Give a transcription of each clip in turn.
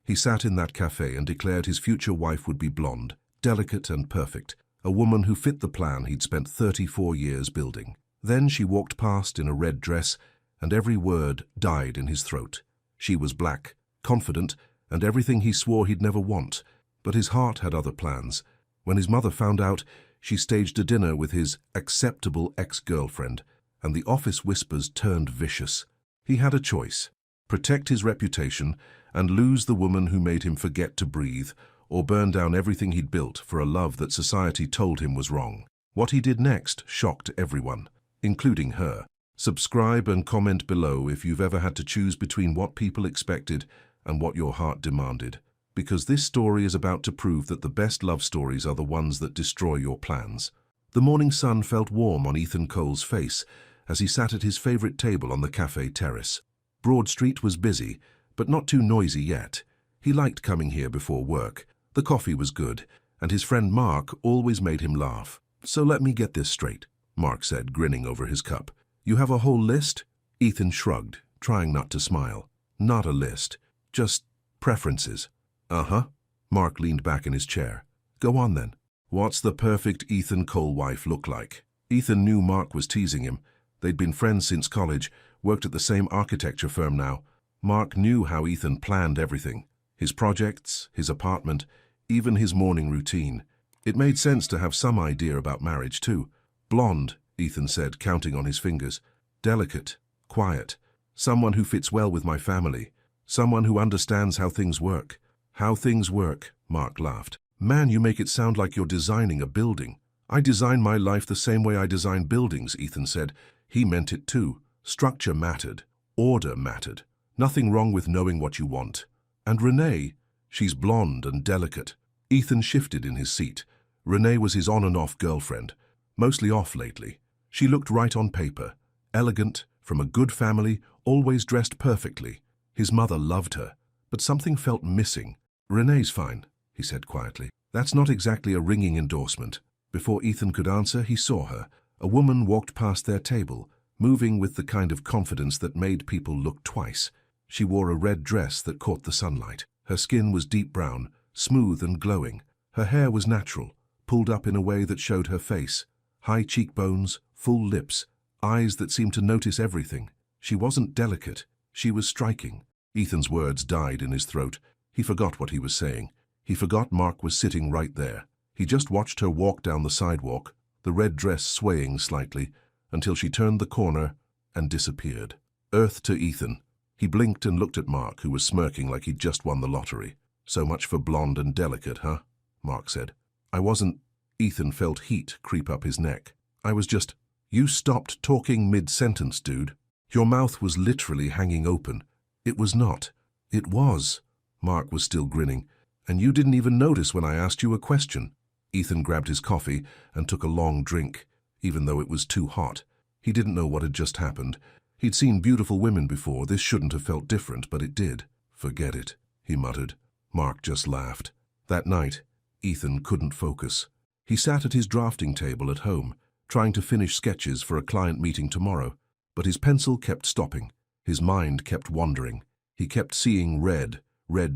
He sat in that cafe and declared his future wife would be blonde, delicate and perfect, a woman who fit the plan he'd spent 34 years building. Then she walked past in a red dress, and every word died in his throat. She was black, confident, and everything he swore he'd never want. But his heart had other plans. When his mother found out, she staged a dinner with his acceptable ex-girlfriend, and the office whispers turned vicious. He had a choice: protect his reputation and lose the woman who made him forget to breathe, or burn down everything he'd built for a love that society told him was wrong. What he did next shocked everyone, including her. Subscribe and comment below if you've ever had to choose between what people expected and what your heart demanded, because this story is about to prove that the best love stories are the ones that destroy your plans. The morning sun felt warm on Ethan Cole's face as he sat at his favorite table on the cafe terrace. Broad Street was busy, but not too noisy yet. He liked coming here before work. The coffee was good, and his friend Mark always made him laugh. "So let me get this straight," Mark said, grinning over his cup. "You have a whole list?" Ethan shrugged, trying not to smile. "Not a list, just preferences." "Uh-huh." Mark leaned back in his chair. "Go on then. What's the perfect Ethan Cole wife look like?" Ethan knew Mark was teasing him. They'd been friends since college, worked at the same architecture firm now. Mark knew how Ethan planned everything. His projects, his apartment, even his morning routine. It made sense to have some idea about marriage too. "Blonde," Ethan said, counting on his fingers. "Delicate, quiet. Someone who fits well with my family. Someone who understands how things work." "How things work," Mark laughed. "Man, you make it sound like you're designing a building." "I design my life the same way I design buildings," Ethan said. He meant it too. Structure mattered. Order mattered. Nothing wrong with knowing what you want. "And Renee, she's blonde and delicate." Ethan shifted in his seat. Renee was his on and off girlfriend. Mostly off lately. She looked right on paper. Elegant, from a good family, always dressed perfectly. His mother loved her, but something felt missing. "Renee's fine," he said quietly. "That's not exactly a ringing endorsement." Before Ethan could answer, he saw her. A woman walked past their table, moving with the kind of confidence that made people look twice. She wore a red dress that caught the sunlight. Her skin was deep brown, smooth and glowing. Her hair was natural, pulled up in a way that showed her face. High cheekbones, full lips, eyes that seemed to notice everything. She wasn't delicate, she was striking. Ethan's words died in his throat. He forgot what he was saying. He forgot Mark was sitting right there. He just watched her walk down the sidewalk, the red dress swaying slightly, until she turned the corner and disappeared. Earth to Ethan. He blinked and looked at Mark, who was smirking like he'd just won the lottery. "So much for blonde and delicate, huh?" Mark said. "I wasn't—" Ethan felt heat creep up his neck. "I was just—" "You stopped talking mid-sentence, dude. Your mouth was literally hanging open." "It was not." "It was." Mark was still grinning. "And you didn't even notice when I asked you a question." Ethan grabbed his coffee and took a long drink, even though it was too hot. He didn't know what had just happened. He'd seen beautiful women before. This shouldn't have felt different, but it did. "Forget it," he muttered. Mark just laughed. That night, Ethan couldn't focus. He sat at his drafting table at home, trying to finish sketches for a client meeting tomorrow, but his pencil kept stopping. His mind kept wandering. He kept seeing red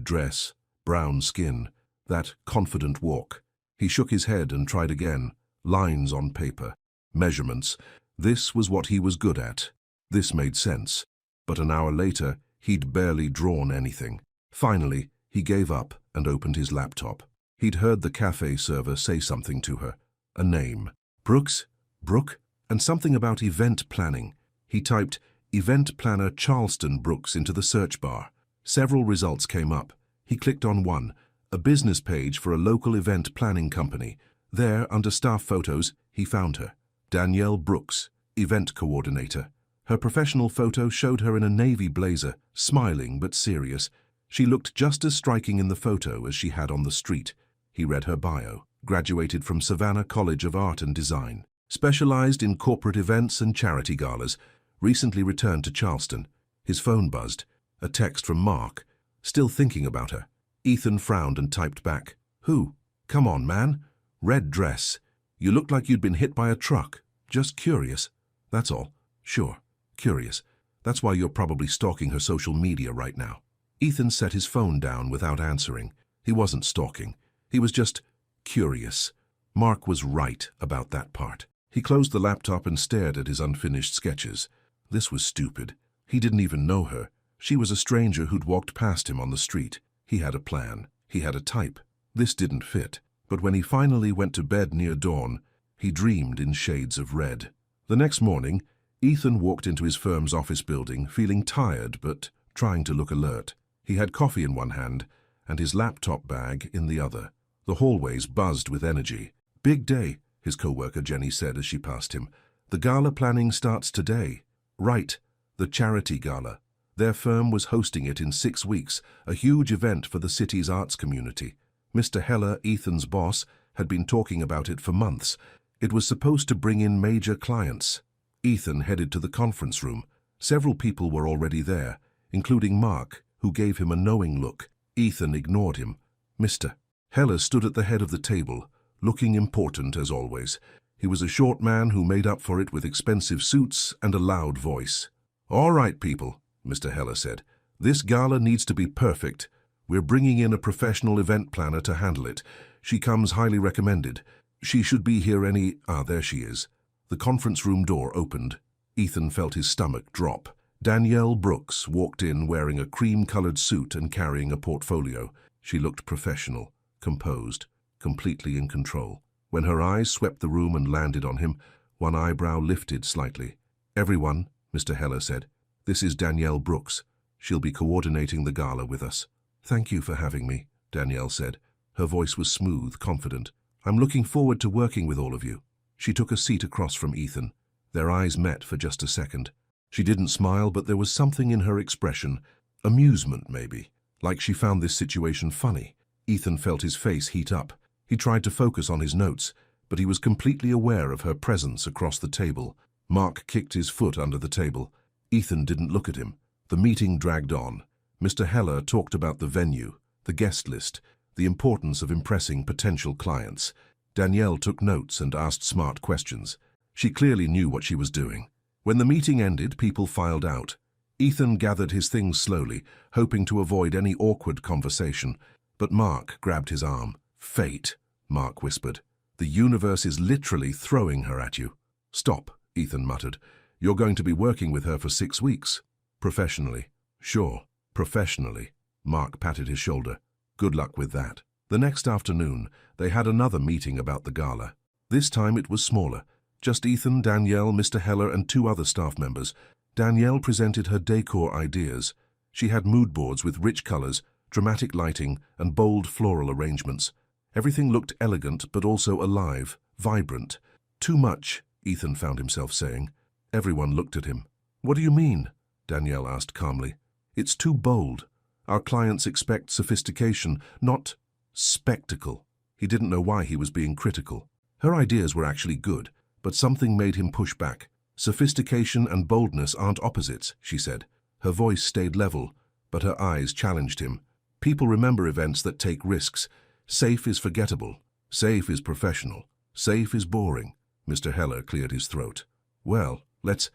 dress, brown skin, that confident walk. He shook his head and tried again. Lines on paper, measurements. This was what he was good at. This made sense. But an hour later, he'd barely drawn anything. Finally, he gave up and opened his laptop. He'd heard the cafe server say something to her. A name. Brooke, and something about event planning. He typed "Event Planner Charleston Brooks" into the search bar. Several results came up. He clicked on one, a business page for a local event planning company. There, under staff photos, he found her. Danielle Brooks, event coordinator. Her professional photo showed her in a navy blazer, smiling but serious. She looked just as striking in the photo as she had on the street. He read her bio. Graduated from Savannah College of Art and Design. Specialized in corporate events and charity galas. Recently returned to Charleston. His phone buzzed. A text from Mark. Still thinking about her. Ethan frowned and typed back. "Who? Come on, man. Red dress. You looked like you'd been hit by a truck. Just curious. That's all." "Sure. Curious. That's why you're probably stalking her social media right now." Ethan set his phone down without answering. He wasn't stalking. He was just curious. Mark was right about that part. He closed the laptop and stared at his unfinished sketches. This was stupid. He didn't even know her. She was a stranger who'd walked past him on the street. He had a plan. He had a type. This didn't fit. But when he finally went to bed near dawn, he dreamed in shades of red. The next morning, Ethan walked into his firm's office building, feeling tired but trying to look alert. He had coffee in one hand and his laptop bag in the other. The hallways buzzed with energy. "Big day," his co-worker Jenny said as she passed him. "The gala planning starts today." Right, the charity gala. Their firm was hosting it in 6 weeks, a huge event for the city's arts community. Mr. Heller, Ethan's boss, had been talking about it for months. It was supposed to bring in major clients. Ethan headed to the conference room. Several people were already there, including Mark, who gave him a knowing look. Ethan ignored him. Mr. Heller stood at the head of the table, looking important as always. He was a short man who made up for it with expensive suits and a loud voice. "All right, people," Mr. Heller said. "This gala needs to be perfect. We're bringing in a professional event planner to handle it. She comes highly recommended. She should be here there she is." The conference room door opened. Ethan felt his stomach drop. Danielle Brooks walked in wearing a cream-colored suit and carrying a portfolio. She looked professional, composed, completely in control. When her eyes swept the room and landed on him, one eyebrow lifted slightly. "Everyone," Mr. Heller said, "this is Danielle Brooks. She'll be coordinating the gala with us." "Thank you for having me," Danielle said. Her voice was smooth, confident. "I'm looking forward to working with all of you." She took a seat across from Ethan. Their eyes met for just a second. She didn't smile, but there was something in her expression. Amusement, maybe. Like she found this situation funny. Ethan felt his face heat up. He tried to focus on his notes, but he was completely aware of her presence across the table. Mark kicked his foot under the table. Ethan didn't look at him. The meeting dragged on. Mr. Heller talked about the venue, the guest list, the importance of impressing potential clients. Danielle took notes and asked smart questions. She clearly knew what she was doing. When the meeting ended, people filed out. Ethan gathered his things slowly, hoping to avoid any awkward conversation. But Mark grabbed his arm. "Fate," Mark whispered. "The universe is literally throwing her at you." "Stop," Ethan muttered. "You're going to be working with her for 6 weeks." "Professionally." "Sure, professionally." Mark patted his shoulder. "Good luck with that." The next afternoon, they had another meeting about the gala. This time it was smaller. Just Ethan, Danielle, Mr. Heller, and 2 other staff members. Danielle presented her decor ideas. She had mood boards with rich colors, dramatic lighting, and bold floral arrangements. Everything looked elegant but also alive, vibrant. "Too much," Ethan found himself saying. Everyone looked at him. "What do you mean?" Danielle asked calmly. "It's too bold. Our clients expect sophistication, not spectacle." He didn't know why he was being critical. Her ideas were actually good, but something made him push back. "Sophistication and boldness aren't opposites," she said. Her voice stayed level, but her eyes challenged him. "People remember events that take risks. Safe is forgettable. Safe is professional. Safe is boring." Mr. Heller cleared his throat. "Well, let's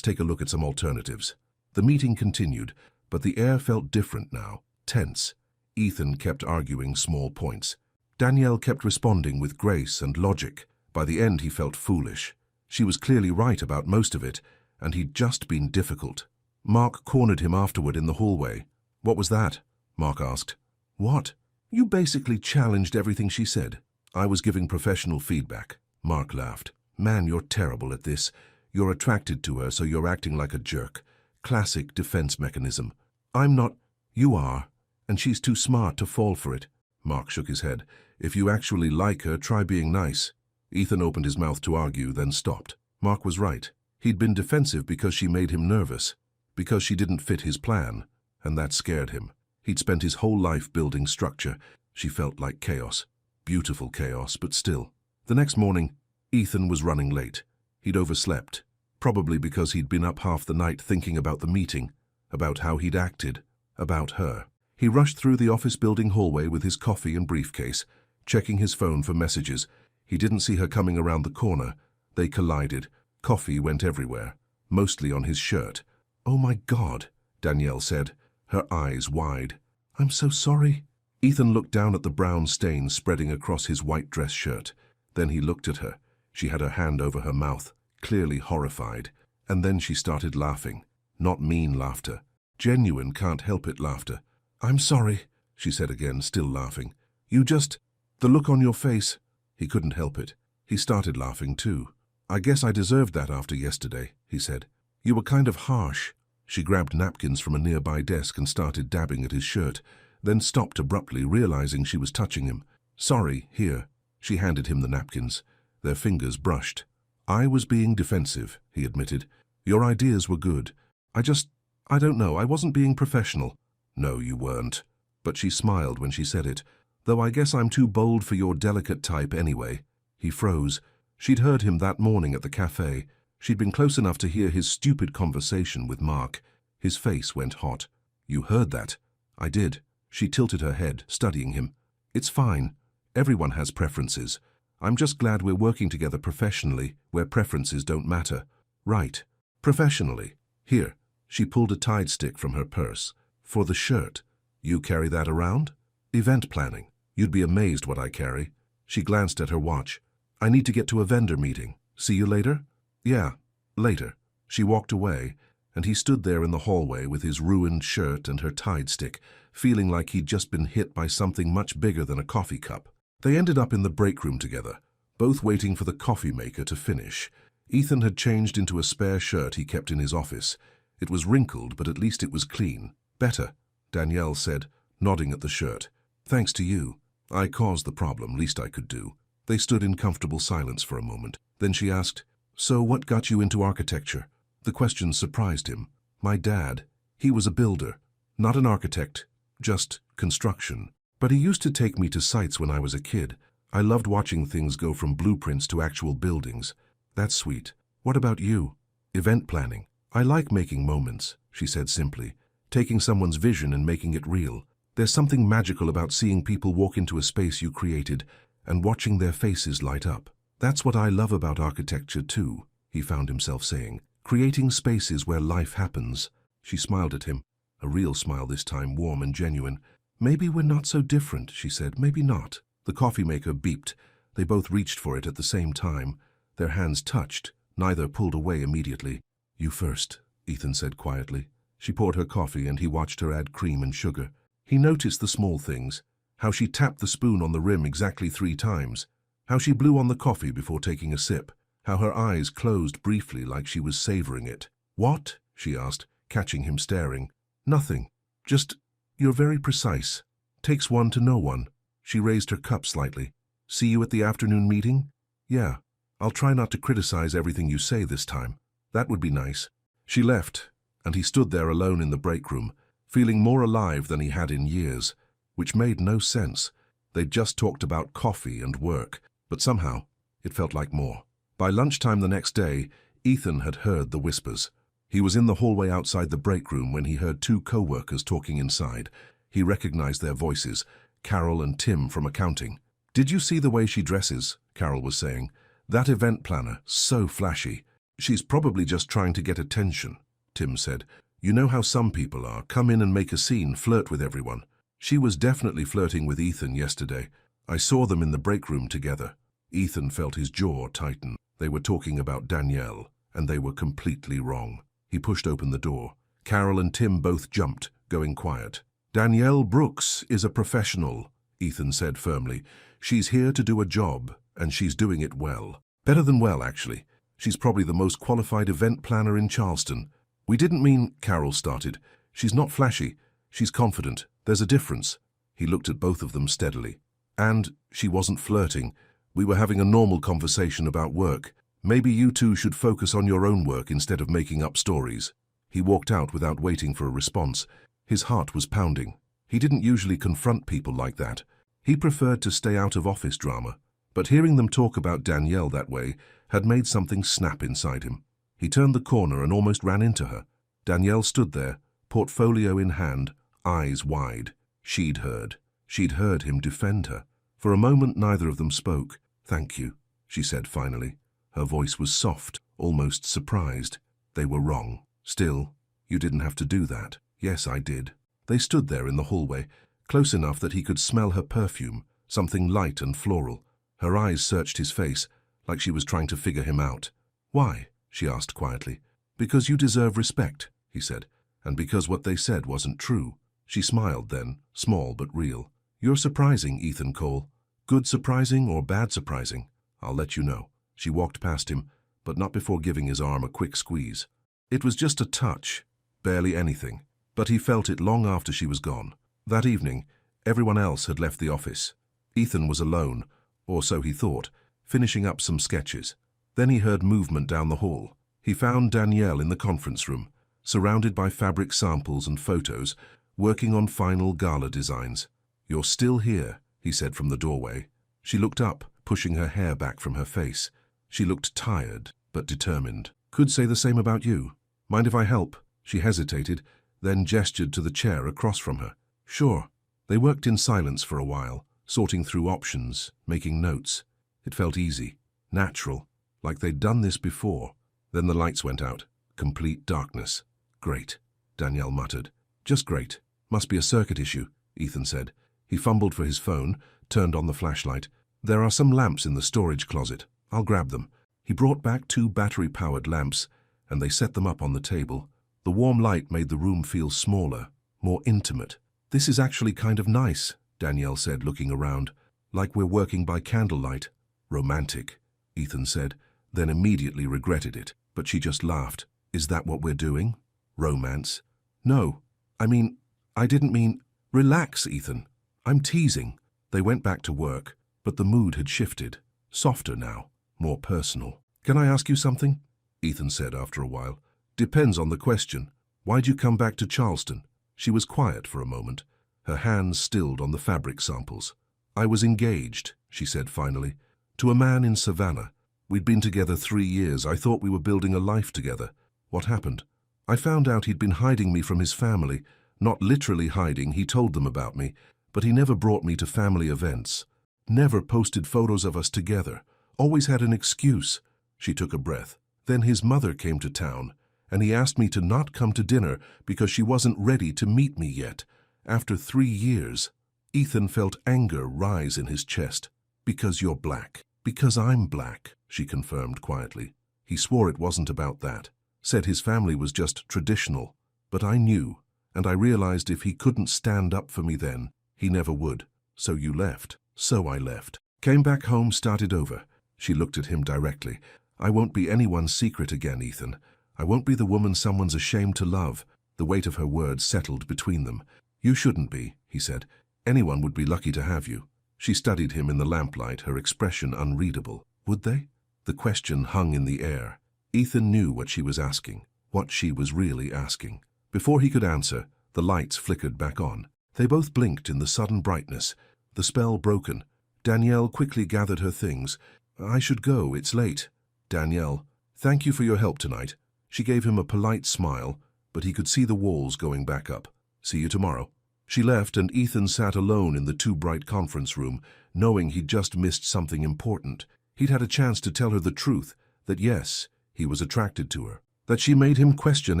take a look at some alternatives." The meeting continued, but the air felt different now, tense. Ethan kept arguing small points. Danielle kept responding with grace and logic. By the end, he felt foolish. She was clearly right about most of it, and he'd just been difficult. Mark cornered him afterward in the hallway. "What was that?" Mark asked. "What?" "You basically challenged everything she said." "I was giving professional feedback." Mark laughed. "Man, you're terrible at this. You're attracted to her, so you're acting like a jerk. Classic defense mechanism." "I'm not." "You are, and she's too smart to fall for it." Mark shook his head. "If you actually like her, try being nice." Ethan opened his mouth to argue, then stopped. Mark was right. He'd been defensive because she made him nervous, because she didn't fit his plan, and that scared him. He'd spent his whole life building structure. She felt like chaos. Beautiful chaos, but still. The next morning, Ethan was running late. He'd overslept, probably because he'd been up half the night thinking about the meeting, about how he'd acted, about her. He rushed through the office building hallway with his coffee and briefcase, checking his phone for messages. He didn't see her coming around the corner. They collided. Coffee went everywhere, mostly on his shirt. "Oh my God," Danielle said. her eyes wide. "I'm so sorry." Ethan looked down at the brown stains spreading across his white dress shirt. Then he looked at her. She had her hand over her mouth, clearly horrified. And then she started laughing. Not mean laughter. Genuine, can't-help-it laughter. "I'm sorry," she said again, still laughing. The look on your face." He couldn't help it. He started laughing too. "I guess I deserved that after yesterday," he said. "You were kind of harsh." She grabbed napkins from a nearby desk and started dabbing at his shirt, then stopped abruptly, realizing she was touching him. "Sorry, here." She handed him the napkins. Their fingers brushed. "I was being defensive," he admitted. "Your ideas were good. I don't know, I wasn't being professional." "No, you weren't." But she smiled when she said it. "Though I guess I'm too bold for your delicate type anyway." He froze. She'd heard him that morning at the cafe. She'd been close enough to hear his stupid conversation with Mark. His face went hot. "You heard that?" "I did." She tilted her head, studying him. "It's fine. Everyone has preferences. I'm just glad we're working together professionally, where preferences don't matter." "Right. Professionally. Here." She pulled a Tide stick from her purse. "For the shirt. You carry that around?" "Event planning. You'd be amazed what I carry." She glanced at her watch. "I need to get to a vendor meeting. See you later?" "Yeah, later." She walked away, and he stood there in the hallway with his ruined shirt and her Tide stick, feeling like he'd just been hit by something much bigger than a coffee cup. They ended up in the break room together, both waiting for the coffee maker to finish. Ethan had changed into a spare shirt he kept in his office. It was wrinkled, but at least it was clean. "Better," Danielle said, nodding at the shirt. "Thanks to you. I caused the problem, least I could do." They stood in comfortable silence for a moment. Then she asked, "So what got you into architecture?" The question surprised him. "My dad. He was a builder. Not an architect, just construction. But he used to take me to sites when I was a kid. I loved watching things go from blueprints to actual buildings." "That's sweet. What about you?" "Event planning. I like making moments," she said simply. "Taking someone's vision and making it real. There's something magical about seeing people walk into a space you created and watching their faces light up." "That's what I love about architecture too," he found himself saying. "Creating spaces where life happens." She smiled at him, a real smile this time, warm and genuine. "Maybe we're not so different," she said. "Maybe not." The coffee maker beeped. They both reached for it at the same time. Their hands touched. Neither pulled away immediately. "You first," Ethan said quietly. She poured her coffee and he watched her add cream and sugar. He noticed the small things. How she tapped the spoon on the rim exactly 3 times. How she blew on the coffee before taking a sip. How her eyes closed briefly like she was savoring it. "What?" she asked, catching him staring. "Nothing. Just, you're very precise. Takes one to know one." She raised her cup slightly. "See you at the afternoon meeting?" "Yeah. I'll try not to criticize everything you say this time." "That would be nice." She left, and he stood there alone in the break room, feeling more alive than he had in years, which made no sense. They'd just talked about coffee and work, but somehow it felt like more. By lunchtime the next day, Ethan had heard the whispers. He was in the hallway outside the break room when he heard 2 co-workers talking inside. He recognized their voices, Carol and Tim from accounting. "Did you see the way she dresses?" Carol was saying. "That event planner, so flashy." "She's probably just trying to get attention," Tim said. "You know how some people are, come in and make a scene, flirt with everyone." "She was definitely flirting with Ethan yesterday. I saw them in the break room together." Ethan felt his jaw tighten. They were talking about Danielle, and they were completely wrong. He pushed open the door. Carol and Tim both jumped, going quiet. "Danielle Brooks is a professional," Ethan said firmly. "She's here to do a job, and she's doing it well. Better than well, actually. She's probably the most qualified event planner in Charleston." "We didn't mean," Carol started. "She's not flashy. She's confident. There's a difference." He looked at both of them steadily. "And she wasn't flirting. We were having a normal conversation about work. Maybe you two should focus on your own work instead of making up stories." He walked out without waiting for a response. His heart was pounding. He didn't usually confront people like that. He preferred to stay out of office drama. But hearing them talk about Danielle that way had made something snap inside him. He turned the corner and almost ran into her. Danielle stood there, portfolio in hand, eyes wide. She'd heard. She'd heard him defend her. For a moment neither of them spoke. "Thank you," she said finally. Her voice was soft, almost surprised. "They were wrong. Still, you didn't have to do that." "Yes, I did." They stood there in the hallway, close enough that he could smell her perfume, something light and floral. Her eyes searched his face, like she was trying to figure him out. "Why?" she asked quietly. "Because you deserve respect," he said, "and because what they said wasn't true." She smiled then, small but real. "You're surprising, Ethan Cole. Good surprising or bad surprising? I'll let you know." She walked past him, but not before giving his arm a quick squeeze. It was just a touch, barely anything, but he felt it long after she was gone. That evening, everyone else had left the office. Ethan was alone, or so he thought, finishing up some sketches. Then he heard movement down the hall. He found Danielle in the conference room, surrounded by fabric samples and photos, working on final gala designs. "You're still here," he said from the doorway. She looked up, pushing her hair back from her face. She looked tired, but determined. "Could say the same about you. Mind if I help?" She hesitated, then gestured to the chair across from her. "Sure." They worked in silence for a while, sorting through options, making notes. It felt easy, natural, like they'd done this before. Then the lights went out. Complete darkness. "Great," Danielle muttered. "Just great. Must be a circuit issue," Ethan said. He fumbled for his phone, turned on the flashlight. "There are some lamps in the storage closet. I'll grab them." He brought back 2 battery-powered lamps, and they set them up on the table. The warm light made the room feel smaller, more intimate. "This is actually kind of nice," Danielle said, looking around. "Like we're working by candlelight." "Romantic," Ethan said, then immediately regretted it. But she just laughed. "Is that what we're doing? Romance?" "No. I didn't mean—" "Relax, Ethan. I'm teasing." They went back to work, but the mood had shifted. Softer now, more personal. "Can I ask you something?" Ethan said after a while. "Depends on the question. Why'd you come back to Charleston?" She was quiet for a moment, her hands stilled on the fabric samples. "I was engaged," she said finally, "to a man in Savannah. We'd been together 3 years. I thought we were building a life together. What happened? I found out he'd been hiding me from his family. Not literally hiding, he told them about me, but he never brought me to family events. Never posted photos of us together. Always had an excuse." She took a breath. "Then his mother came to town, and he asked me to not come to dinner because she wasn't ready to meet me yet. After 3 years. Ethan felt anger rise in his chest. "Because you're black." "Because I'm black," she confirmed quietly. He swore it wasn't about that. Said his family was just traditional. But I knew, and I realized if he couldn't stand up for me then, he never would. "So you left." "So I left. Came back home, started over." She looked at him directly. "I won't be anyone's secret again, Ethan. I won't be the woman someone's ashamed to love." The weight of her words settled between them. "You shouldn't be," he said. "Anyone would be lucky to have you." She studied him in the lamplight, her expression unreadable. Would they? The question hung in the air. Ethan knew what she was asking, what she was really asking. Before he could answer, the lights flickered back on. They both blinked in the sudden brightness, the spell broken. Danielle quickly gathered her things. "I should go, it's late." "Danielle, thank you for your help tonight." She gave him a polite smile, but he could see the walls going back up. "See you tomorrow." She left, and Ethan sat alone in the too bright conference room, knowing he'd just missed something important. He'd had a chance to tell her the truth, that yes, he was attracted to her, that she made him question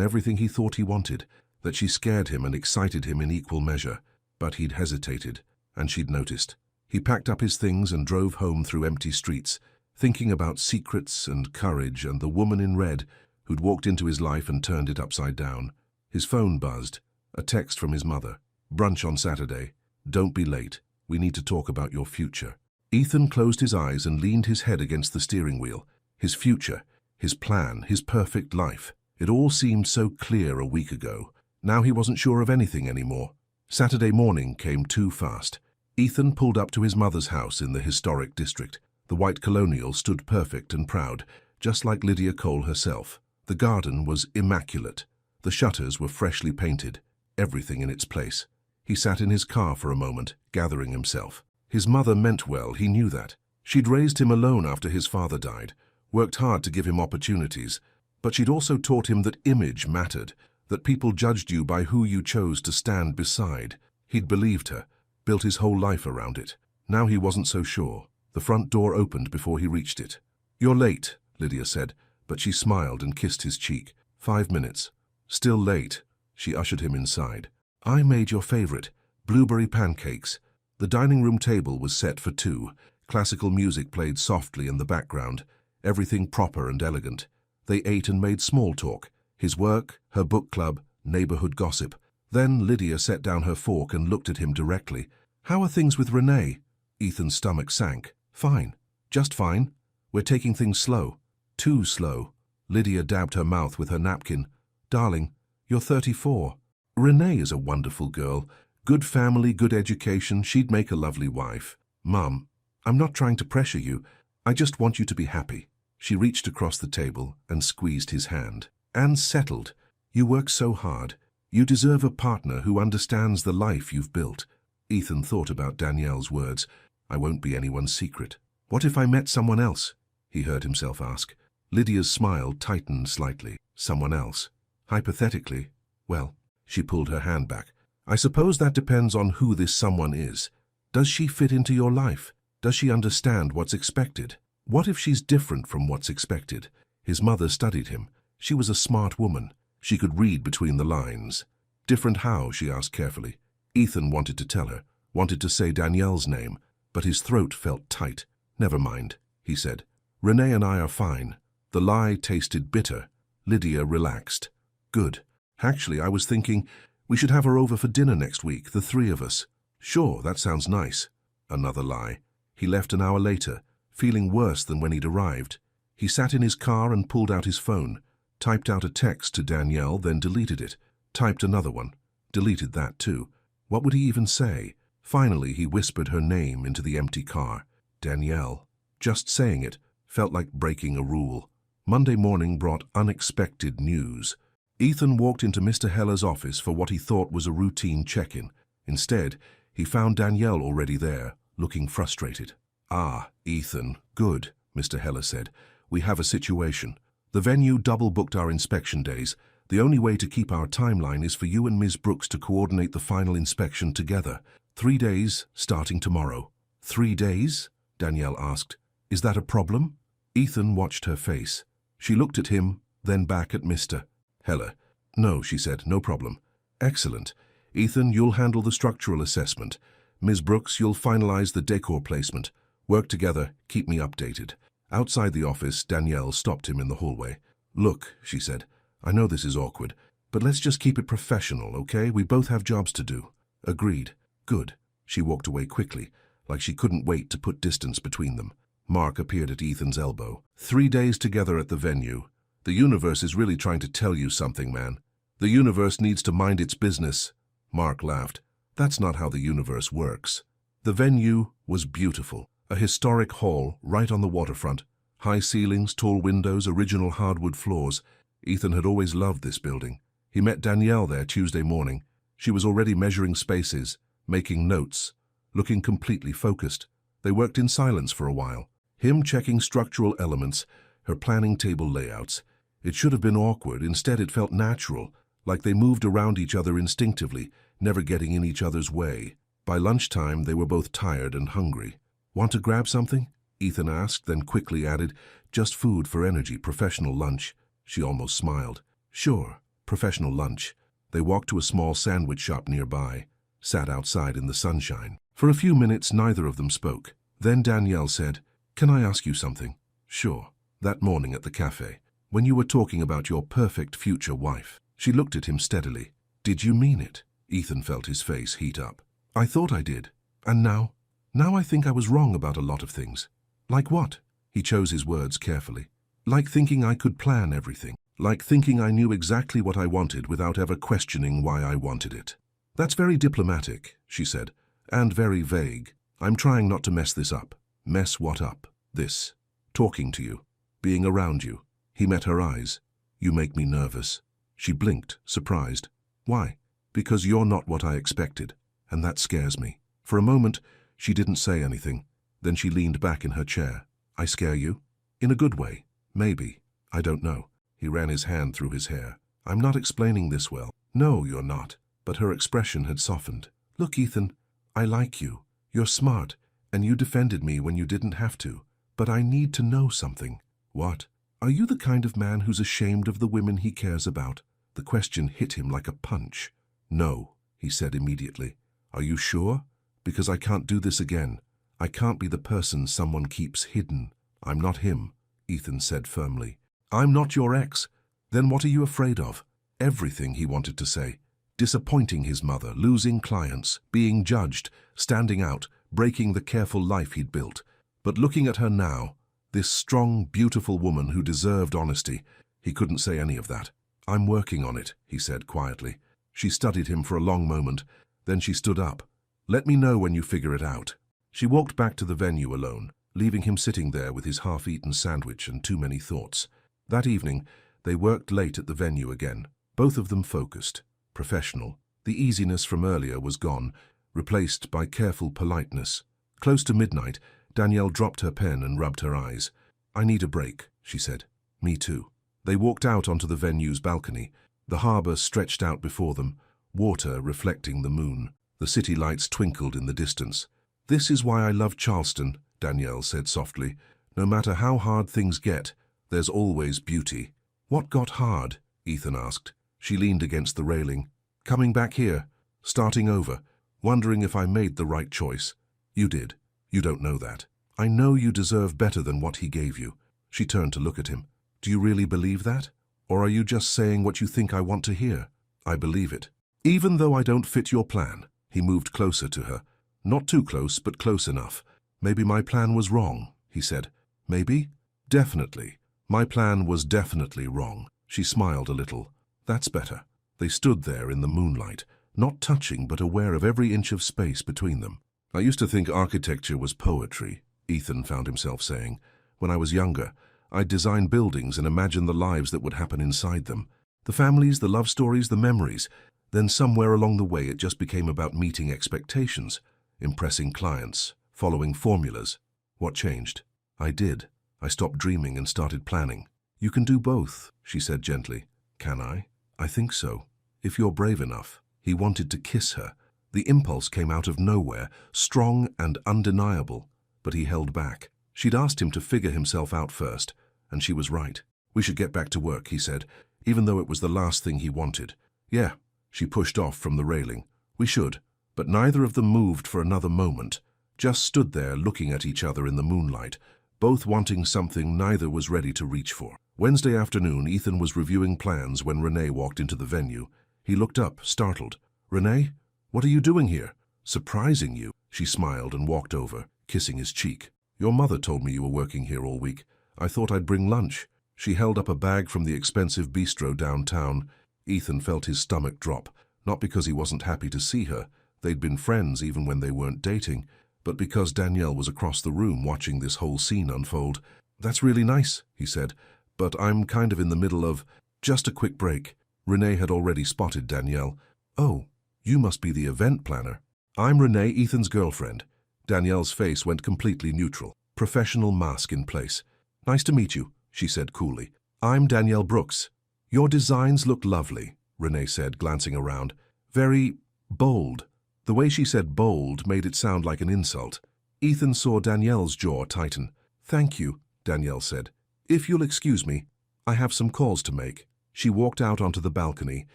everything he thought he wanted, that she scared him and excited him in equal measure. But he'd hesitated, and she'd noticed. He packed up his things and drove home through empty streets, thinking about secrets and courage and the woman in red who'd walked into his life and turned it upside down. His phone buzzed, a text from his mother. "Brunch on Saturday. Don't be late. We need to talk about your future." Ethan closed his eyes and leaned his head against the steering wheel. His future, his plan, his perfect life. It all seemed so clear a week ago. Now he wasn't sure of anything anymore. Saturday morning came too fast. Ethan pulled up to his mother's house in the historic district. The white colonial stood perfect and proud, just like Lydia Cole herself. The garden was immaculate. The shutters were freshly painted, everything in its place. He sat in his car for a moment, gathering himself. His mother meant well, he knew that. She'd raised him alone after his father died, worked hard to give him opportunities, but she'd also taught him that image mattered, that people judged you by who you chose to stand beside. He'd believed her, built his whole life around it. Now he wasn't so sure. The front door opened before he reached it. "You're late," Lydia said, but she smiled and kissed his cheek. 5 minutes. "Still late." She ushered him inside. I made your favorite, blueberry pancakes. The dining room table was set for two. Classical music played softly in the background, everything proper and elegant. They ate and made small talk, his work, her book club, neighborhood gossip. Then Lydia set down her fork and looked at him directly. How are things with Renee? Ethan's stomach sank. Fine. Just fine. We're taking things slow. Too slow. Lydia dabbed her mouth with her napkin. Darling, you're 34. Renee is a wonderful girl. Good family, good education. She'd make a lovely wife. Mum, I'm not trying to pressure you. I just want you to be happy. She reached across the table and squeezed his hand. And settled. You work so hard. You deserve a partner who understands the life you've built. Ethan thought about Danielle's words. I won't be anyone's secret. What if I met someone else? He heard himself ask. Lydia's smile tightened slightly. Someone else? Hypothetically? Well, she pulled her hand back. I suppose that depends on who this someone is. Does she fit into your life? Does she understand what's expected? What if she's different from what's expected? His mother studied him. She was a smart woman. She could read between the lines. Different how? She asked carefully. Ethan wanted to tell her, wanted to say Danielle's name, but his throat felt tight. Never mind, he said. Renee and I are fine. The lie tasted bitter. Lydia relaxed. Good. Actually, I was thinking we should have her over for dinner next week, the three of us. Sure, that sounds nice. Another lie. He left an hour later, feeling worse than when he'd arrived. He sat in his car and pulled out his phone, typed out a text to Danielle, then deleted it. Typed another one. Deleted that too. What would he even say? Finally, he whispered her name into the empty car. Danielle. Just saying it felt like breaking a rule. Monday morning brought unexpected news. Ethan walked into Mr. Heller's office for what he thought was a routine check-in. Instead, he found Danielle already there, looking frustrated. Ah, Ethan, good, Mr. Heller said. We have a situation. The venue double-booked our inspection days. The only way to keep our timeline is for you and Ms. Brooks to coordinate the final inspection together. 3 days, starting tomorrow. 3 days? Danielle asked. Is that a problem? Ethan watched her face. She looked at him, then back at Mr. Heller. No, she said, no problem. Excellent. Ethan, you'll handle the structural assessment. Ms. Brooks, you'll finalize the decor placement. Work together, keep me updated. Outside the office, Danielle stopped him in the hallway. Look, she said, I know this is awkward, but let's just keep it professional, okay? We both have jobs to do. Agreed. Good. She walked away quickly, like she couldn't wait to put distance between them. Mark appeared at Ethan's elbow. 3 days together at the venue. The universe is really trying to tell you something, man. The universe needs to mind its business. Mark laughed. That's not how the universe works. The venue was beautiful. A historic hall right on the waterfront. High ceilings, tall windows, original hardwood floors. Ethan had always loved this building. He met Danielle there Tuesday morning. She was already measuring spaces, making notes, looking completely focused. They worked in silence for a while. Him checking structural elements, her planning table layouts. It should have been awkward. Instead, it felt natural, like they moved around each other instinctively, never getting in each other's way. By lunchtime, they were both tired and hungry. Want to grab something? Ethan asked, then quickly added, just food for energy, professional lunch. She almost smiled. Sure, professional lunch. They walked to a small sandwich shop nearby, sat outside in the sunshine. For a few minutes, neither of them spoke. Then Danielle said, Can I ask you something? Sure. That morning at the cafe, when you were talking about your perfect future wife. She looked at him steadily. Did you mean it? Ethan felt his face heat up. I thought I did. And now? Now I think I was wrong about a lot of things. Like what? He chose his words carefully. Like thinking I could plan everything. Like thinking I knew exactly what I wanted without ever questioning why I wanted it. That's very diplomatic, she said, and very vague. I'm trying not to mess this up. Mess what up? This. Talking to you. Being around you. He met her eyes. You make me nervous. She blinked, surprised. Why? Because you're not what I expected, and that scares me. For a moment, she didn't say anything. Then she leaned back in her chair. I scare you? In a good way. Maybe. I don't know. He ran his hand through his hair. I'm not explaining this well. No, you're not. But her expression had softened. Look, Ethan, I like you. You're smart, and you defended me when you didn't have to. But I need to know something. What? Are you the kind of man who's ashamed of the women he cares about? The question hit him like a punch. No, he said immediately. Are you sure? Because I can't do this again. I can't be the person someone keeps hidden. I'm not him, Ethan said firmly. I'm not your ex. Then what are you afraid of? Everything, he wanted to say. Disappointing his mother, losing clients, being judged, standing out, breaking the careful life he'd built. But looking at her now, this strong, beautiful woman who deserved honesty, he couldn't say any of that. I'm working on it, he said quietly. She studied him for a long moment, then she stood up. Let me know when you figure it out. She walked back to the venue alone, leaving him sitting there with his half-eaten sandwich and too many thoughts. That evening, they worked late at the venue again, both of them focused, professional. The easiness from earlier was gone, replaced by careful politeness. Close to midnight, Danielle dropped her pen and rubbed her eyes. I need a break, she said. Me too. They walked out onto the venue's balcony. The harbour stretched out before them, water reflecting the moon. The city lights twinkled in the distance. This is why I love Charleston, Danielle said softly. No matter how hard things get, there's always beauty. What got hard? Ethan asked. She leaned against the railing. Coming back here, starting over, wondering if I made the right choice. You did. You don't know that. I know you deserve better than what he gave you. She turned to look at him. Do you really believe that? Or are you just saying what you think I want to hear? I believe it. Even though I don't fit your plan. He moved closer to her. Not too close, but close enough. Maybe my plan was wrong, he said. Maybe? Definitely. My plan was definitely wrong. She smiled a little. That's better. They stood there in the moonlight, not touching but aware of every inch of space between them. I used to think architecture was poetry, Ethan found himself saying. When I was younger, I'd design buildings and imagine the lives that would happen inside them. The families, the love stories, the memories. Then somewhere along the way it just became about meeting expectations, impressing clients, following formulas. What changed? I did. I stopped dreaming and started planning. You can do both, she said gently. Can I? I think so. If you're brave enough. He wanted to kiss her. The impulse came out of nowhere, strong and undeniable, but he held back. She'd asked him to figure himself out first, and she was right. We should get back to work, he said, even though it was the last thing he wanted. Yeah, she pushed off from the railing. We should. But neither of them moved for another moment, just stood there looking at each other in the moonlight, both wanting something neither was ready to reach for. Wednesday afternoon, Ethan was reviewing plans when Renee walked into the venue. He looked up, startled. Renee? What are you doing here? Surprising you. She smiled and walked over, kissing his cheek. Your mother told me you were working here all week. I thought I'd bring lunch. She held up a bag from the expensive bistro downtown. Ethan felt his stomach drop, not because he wasn't happy to see her. They'd been friends even when they weren't dating, but because Danielle was across the room watching this whole scene unfold. That's really nice, he said, but I'm kind of in the middle of... Just a quick break. Renee had already spotted Danielle. Oh, you must be the event planner. I'm Renee, Ethan's girlfriend. Danielle's face went completely neutral, professional mask in place. Nice to meet you, she said coolly. I'm Danielle Brooks. Your designs look lovely, Renee said, glancing around. Very bold. The way she said bold made it sound like an insult. Ethan saw Danielle's jaw tighten. Thank you, Danielle said. If you'll excuse me, I have some calls to make. She walked out onto the balcony,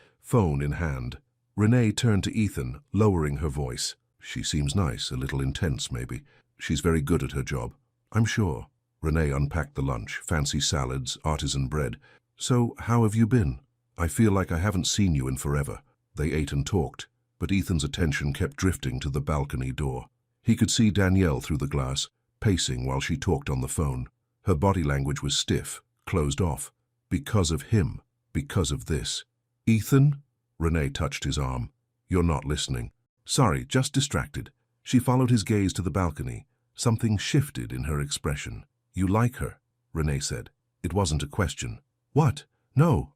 phone in hand. Renee turned to Ethan, lowering her voice. She seems nice, a little intense maybe. She's very good at her job. I'm sure. Renee unpacked the lunch, fancy salads, artisan bread. So, how have you been? I feel like I haven't seen you in forever. They ate and talked, but Ethan's attention kept drifting to the balcony door. He could see Danielle through the glass, pacing while she talked on the phone. Her body language was stiff, closed off. Because of him. Because of this. Ethan? Renee touched his arm. You're not listening. Sorry, just distracted. She followed his gaze to the balcony. Something shifted in her expression. You like her, Renee said. It wasn't a question. What? No,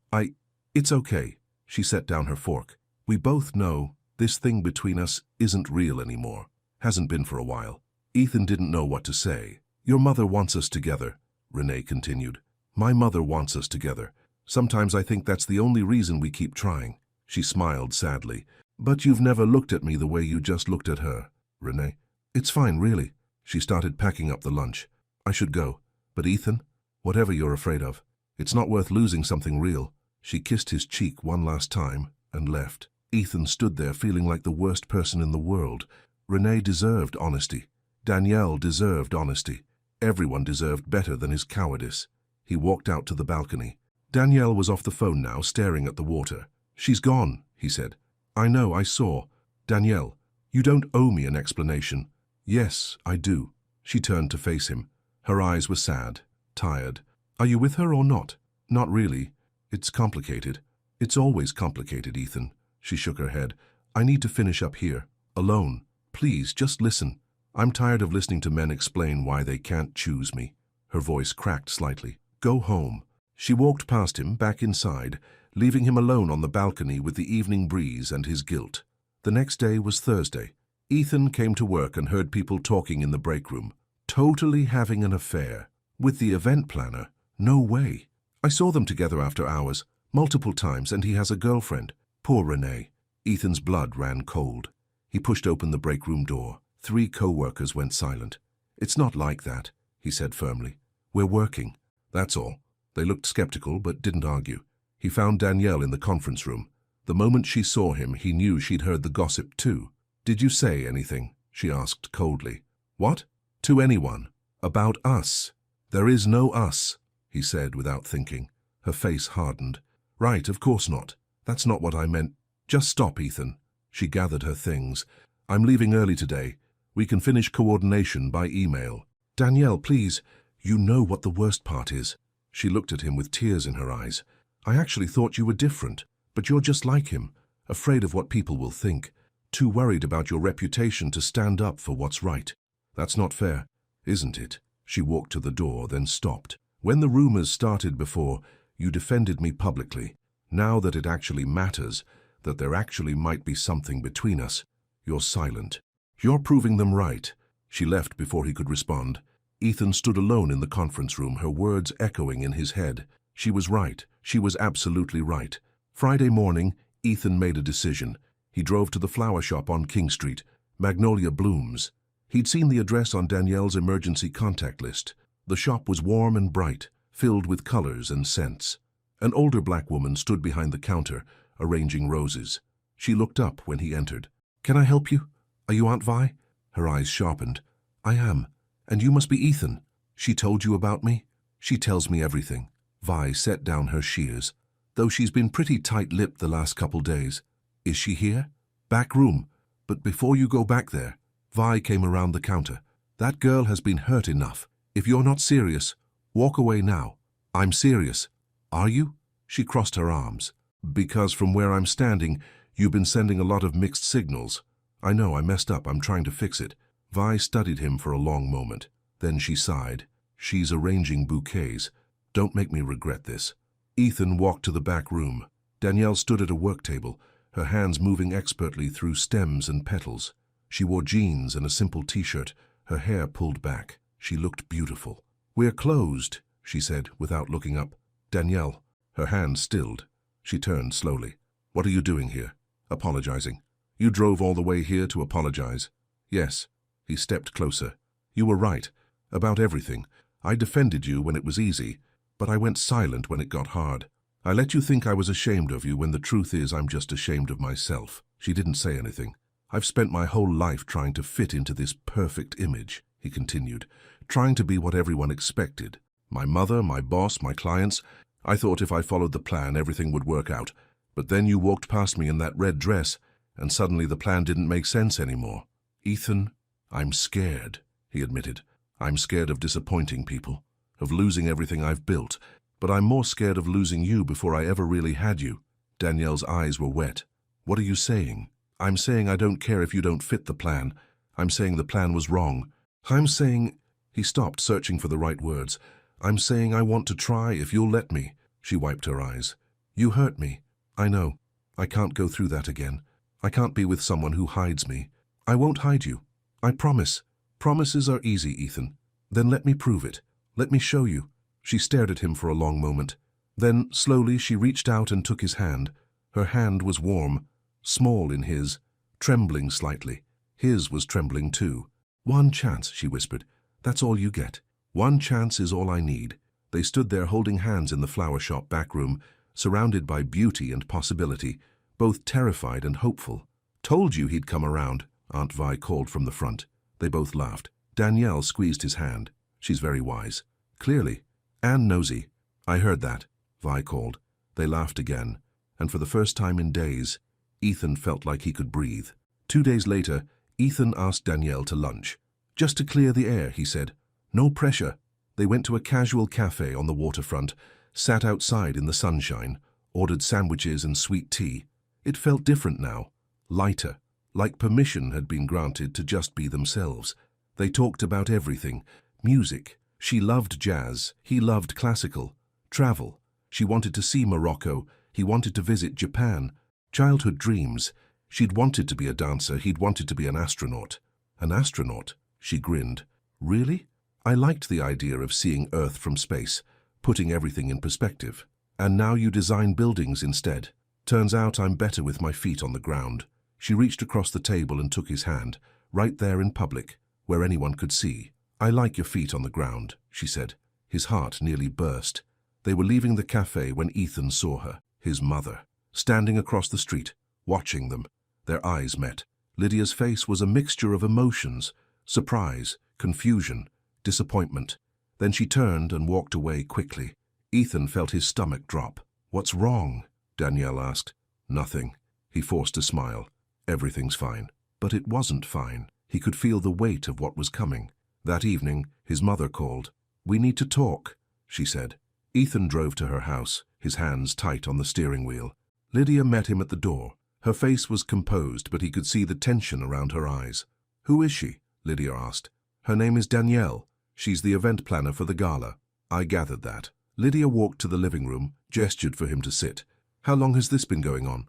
It's okay. She set down her fork. We both know this thing between us isn't real anymore. Hasn't been for a while. Ethan didn't know what to say. Your mother wants us together, Renee continued. My mother wants us together. Sometimes I think that's the only reason we keep trying. She smiled sadly. But you've never looked at me the way you just looked at her, Renee. It's fine, really. She started packing up the lunch. I should go. But Ethan, whatever you're afraid of, it's not worth losing something real. She kissed his cheek one last time and left. Ethan stood there feeling like the worst person in the world. Renee deserved honesty. Danielle deserved honesty. Everyone deserved better than his cowardice. He walked out to the balcony. Danielle was off the phone now, staring at the water. "She's gone," he said. "I know, I saw. Danielle, you don't owe me an explanation." "Yes, I do." She turned to face him. Her eyes were sad, tired. "Are you with her or not?" "Not really. It's complicated." "It's always complicated, Ethan." She shook her head. "I need to finish up here, alone. Please, just listen. I'm tired of listening to men explain why they can't choose me." Her voice cracked slightly. "Go home." She walked past him, back inside, leaving him alone on the balcony with the evening breeze and his guilt. The next day was Thursday. Ethan came to work and heard people talking in the break room. Totally having an affair. With the event planner? No way. "I saw them together after hours, multiple times, and he has a girlfriend." Poor Renee. Ethan's blood ran cold. He pushed open the break room door. 3 co-workers went silent. "It's not like that," he said firmly. "We're working. That's all." They looked skeptical but didn't argue. He found Danielle in the conference room. The moment she saw him, he knew she'd heard the gossip too. "Did you say anything?" she asked coldly. "What?" "To anyone. About us." "There is no us," he said without thinking. Her face hardened. "Right, of course not. That's not what I meant. Just stop, Ethan." She gathered her things. "I'm leaving early today. We can finish coordination by email." "Danielle, please. You know what the worst part is." She looked at him with tears in her eyes. "I actually thought you were different, but you're just like him, afraid of what people will think, too worried about your reputation to stand up for what's right. That's not fair, isn't it?" She walked to the door, then stopped. "When the rumors started before, you defended me publicly. Now that it actually matters, that there actually might be something between us, you're silent. You're proving them right." She left before he could respond. Ethan stood alone in the conference room, her words echoing in his head. She was right. She was absolutely right. Friday morning, Ethan made a decision. He drove to the flower shop on King Street, Magnolia Blooms. He'd seen the address on Danielle's emergency contact list. The shop was warm and bright, filled with colors and scents. An older black woman stood behind the counter, arranging roses. She looked up when he entered. "Can I help you? Are you Aunt Vi?" Her eyes sharpened. "I am. And you must be Ethan. She told you about me?" "She tells me everything." Vi set down her shears, though she's been pretty tight-lipped the last couple days. "Is she here?" "Back room. But before you go back there," Vi came around the counter. "That girl has been hurt enough. If you're not serious, walk away now." "I'm serious." "Are you?" She crossed her arms. "Because from where I'm standing, you've been sending a lot of mixed signals. I know, I messed up. I'm trying to fix it." Vi studied him for a long moment. Then she sighed. "She's arranging bouquets. Don't make me regret this." Ethan walked to the back room. Danielle stood at a work table, her hands moving expertly through stems and petals. She wore jeans and a simple t-shirt, her hair pulled back. She looked beautiful. "We're closed," she said without looking up. "Danielle." Her hand stilled. She turned slowly. "What are you doing here?" "Apologizing." "You drove all the way here to apologize?" "Yes." He stepped closer. "You were right. About everything. I defended you when it was easy, but I went silent when it got hard. I let you think I was ashamed of you when the truth is I'm just ashamed of myself." She didn't say anything. "I've spent my whole life trying to fit into this perfect image," he continued, "trying to be what everyone expected. My mother, my boss, my clients. I thought if I followed the plan, everything would work out. But then you walked past me in that red dress, and suddenly the plan didn't make sense anymore." "Ethan, I'm scared," he admitted. "I'm scared of disappointing people, of losing everything I've built, but I'm more scared of losing you before I ever really had you." Danielle's eyes were wet. "What are you saying?" "I'm saying I don't care if you don't fit the plan. I'm saying the plan was wrong. I'm saying—" He stopped, searching for the right words. "I'm saying I want to try if you'll let me." She wiped her eyes. "You hurt me. I know. I can't go through that again. I can't be with someone who hides me. I won't hide you. I promise. Promises are easy, Ethan. Then let me prove it. Let me show you." She stared at him for a long moment. Then, slowly, she reached out and took his hand. Her hand was warm, small in his, trembling slightly. His was trembling too. "One chance," she whispered. "That's all you get. One chance is all I need." They stood there holding hands in the flower shop back room, surrounded by beauty and possibility, both terrified and hopeful. "Told you he'd come around," Aunt Vi called from the front. They both laughed. Danielle squeezed his hand. "She's very wise." "Clearly. And nosy." "I heard that," Vi called. They laughed again, and for the first time in days, Ethan felt like he could breathe. 2 days later, Ethan asked Danielle to lunch. "Just to clear the air," he said. "No pressure." They went to a casual cafe on the waterfront, sat outside in the sunshine, ordered sandwiches and sweet tea. It felt different now, lighter, like permission had been granted to just be themselves. They talked about everything. Music. She loved jazz. He loved classical. Travel. She wanted to see Morocco. He wanted to visit Japan. Childhood dreams. She'd wanted to be a dancer. He'd wanted to be an astronaut. An astronaut? She grinned. Really? I liked the idea of seeing Earth from space, putting everything in perspective. And now you design buildings instead. Turns out I'm better with my feet on the ground. She reached across the table and took his hand, right there in public, where anyone could see. "I like your feet on the ground," she said. His heart nearly burst. They were leaving the cafe when Ethan saw her, his mother, standing across the street, watching them. Their eyes met. Lydia's face was a mixture of emotions: surprise, confusion, disappointment. Then she turned and walked away quickly. Ethan felt his stomach drop. "What's wrong?" Danielle asked. "Nothing." He forced a smile. "Everything's fine." But it wasn't fine. He could feel the weight of what was coming. That evening, his mother called. "We need to talk," she said. Ethan drove to her house, his hands tight on the steering wheel. Lydia met him at the door. Her face was composed, but he could see the tension around her eyes. "Who is she?" Lydia asked. "Her name is Danielle. She's the event planner for the gala." "I gathered that." Lydia walked to the living room, gestured for him to sit. "How long has this been going on?"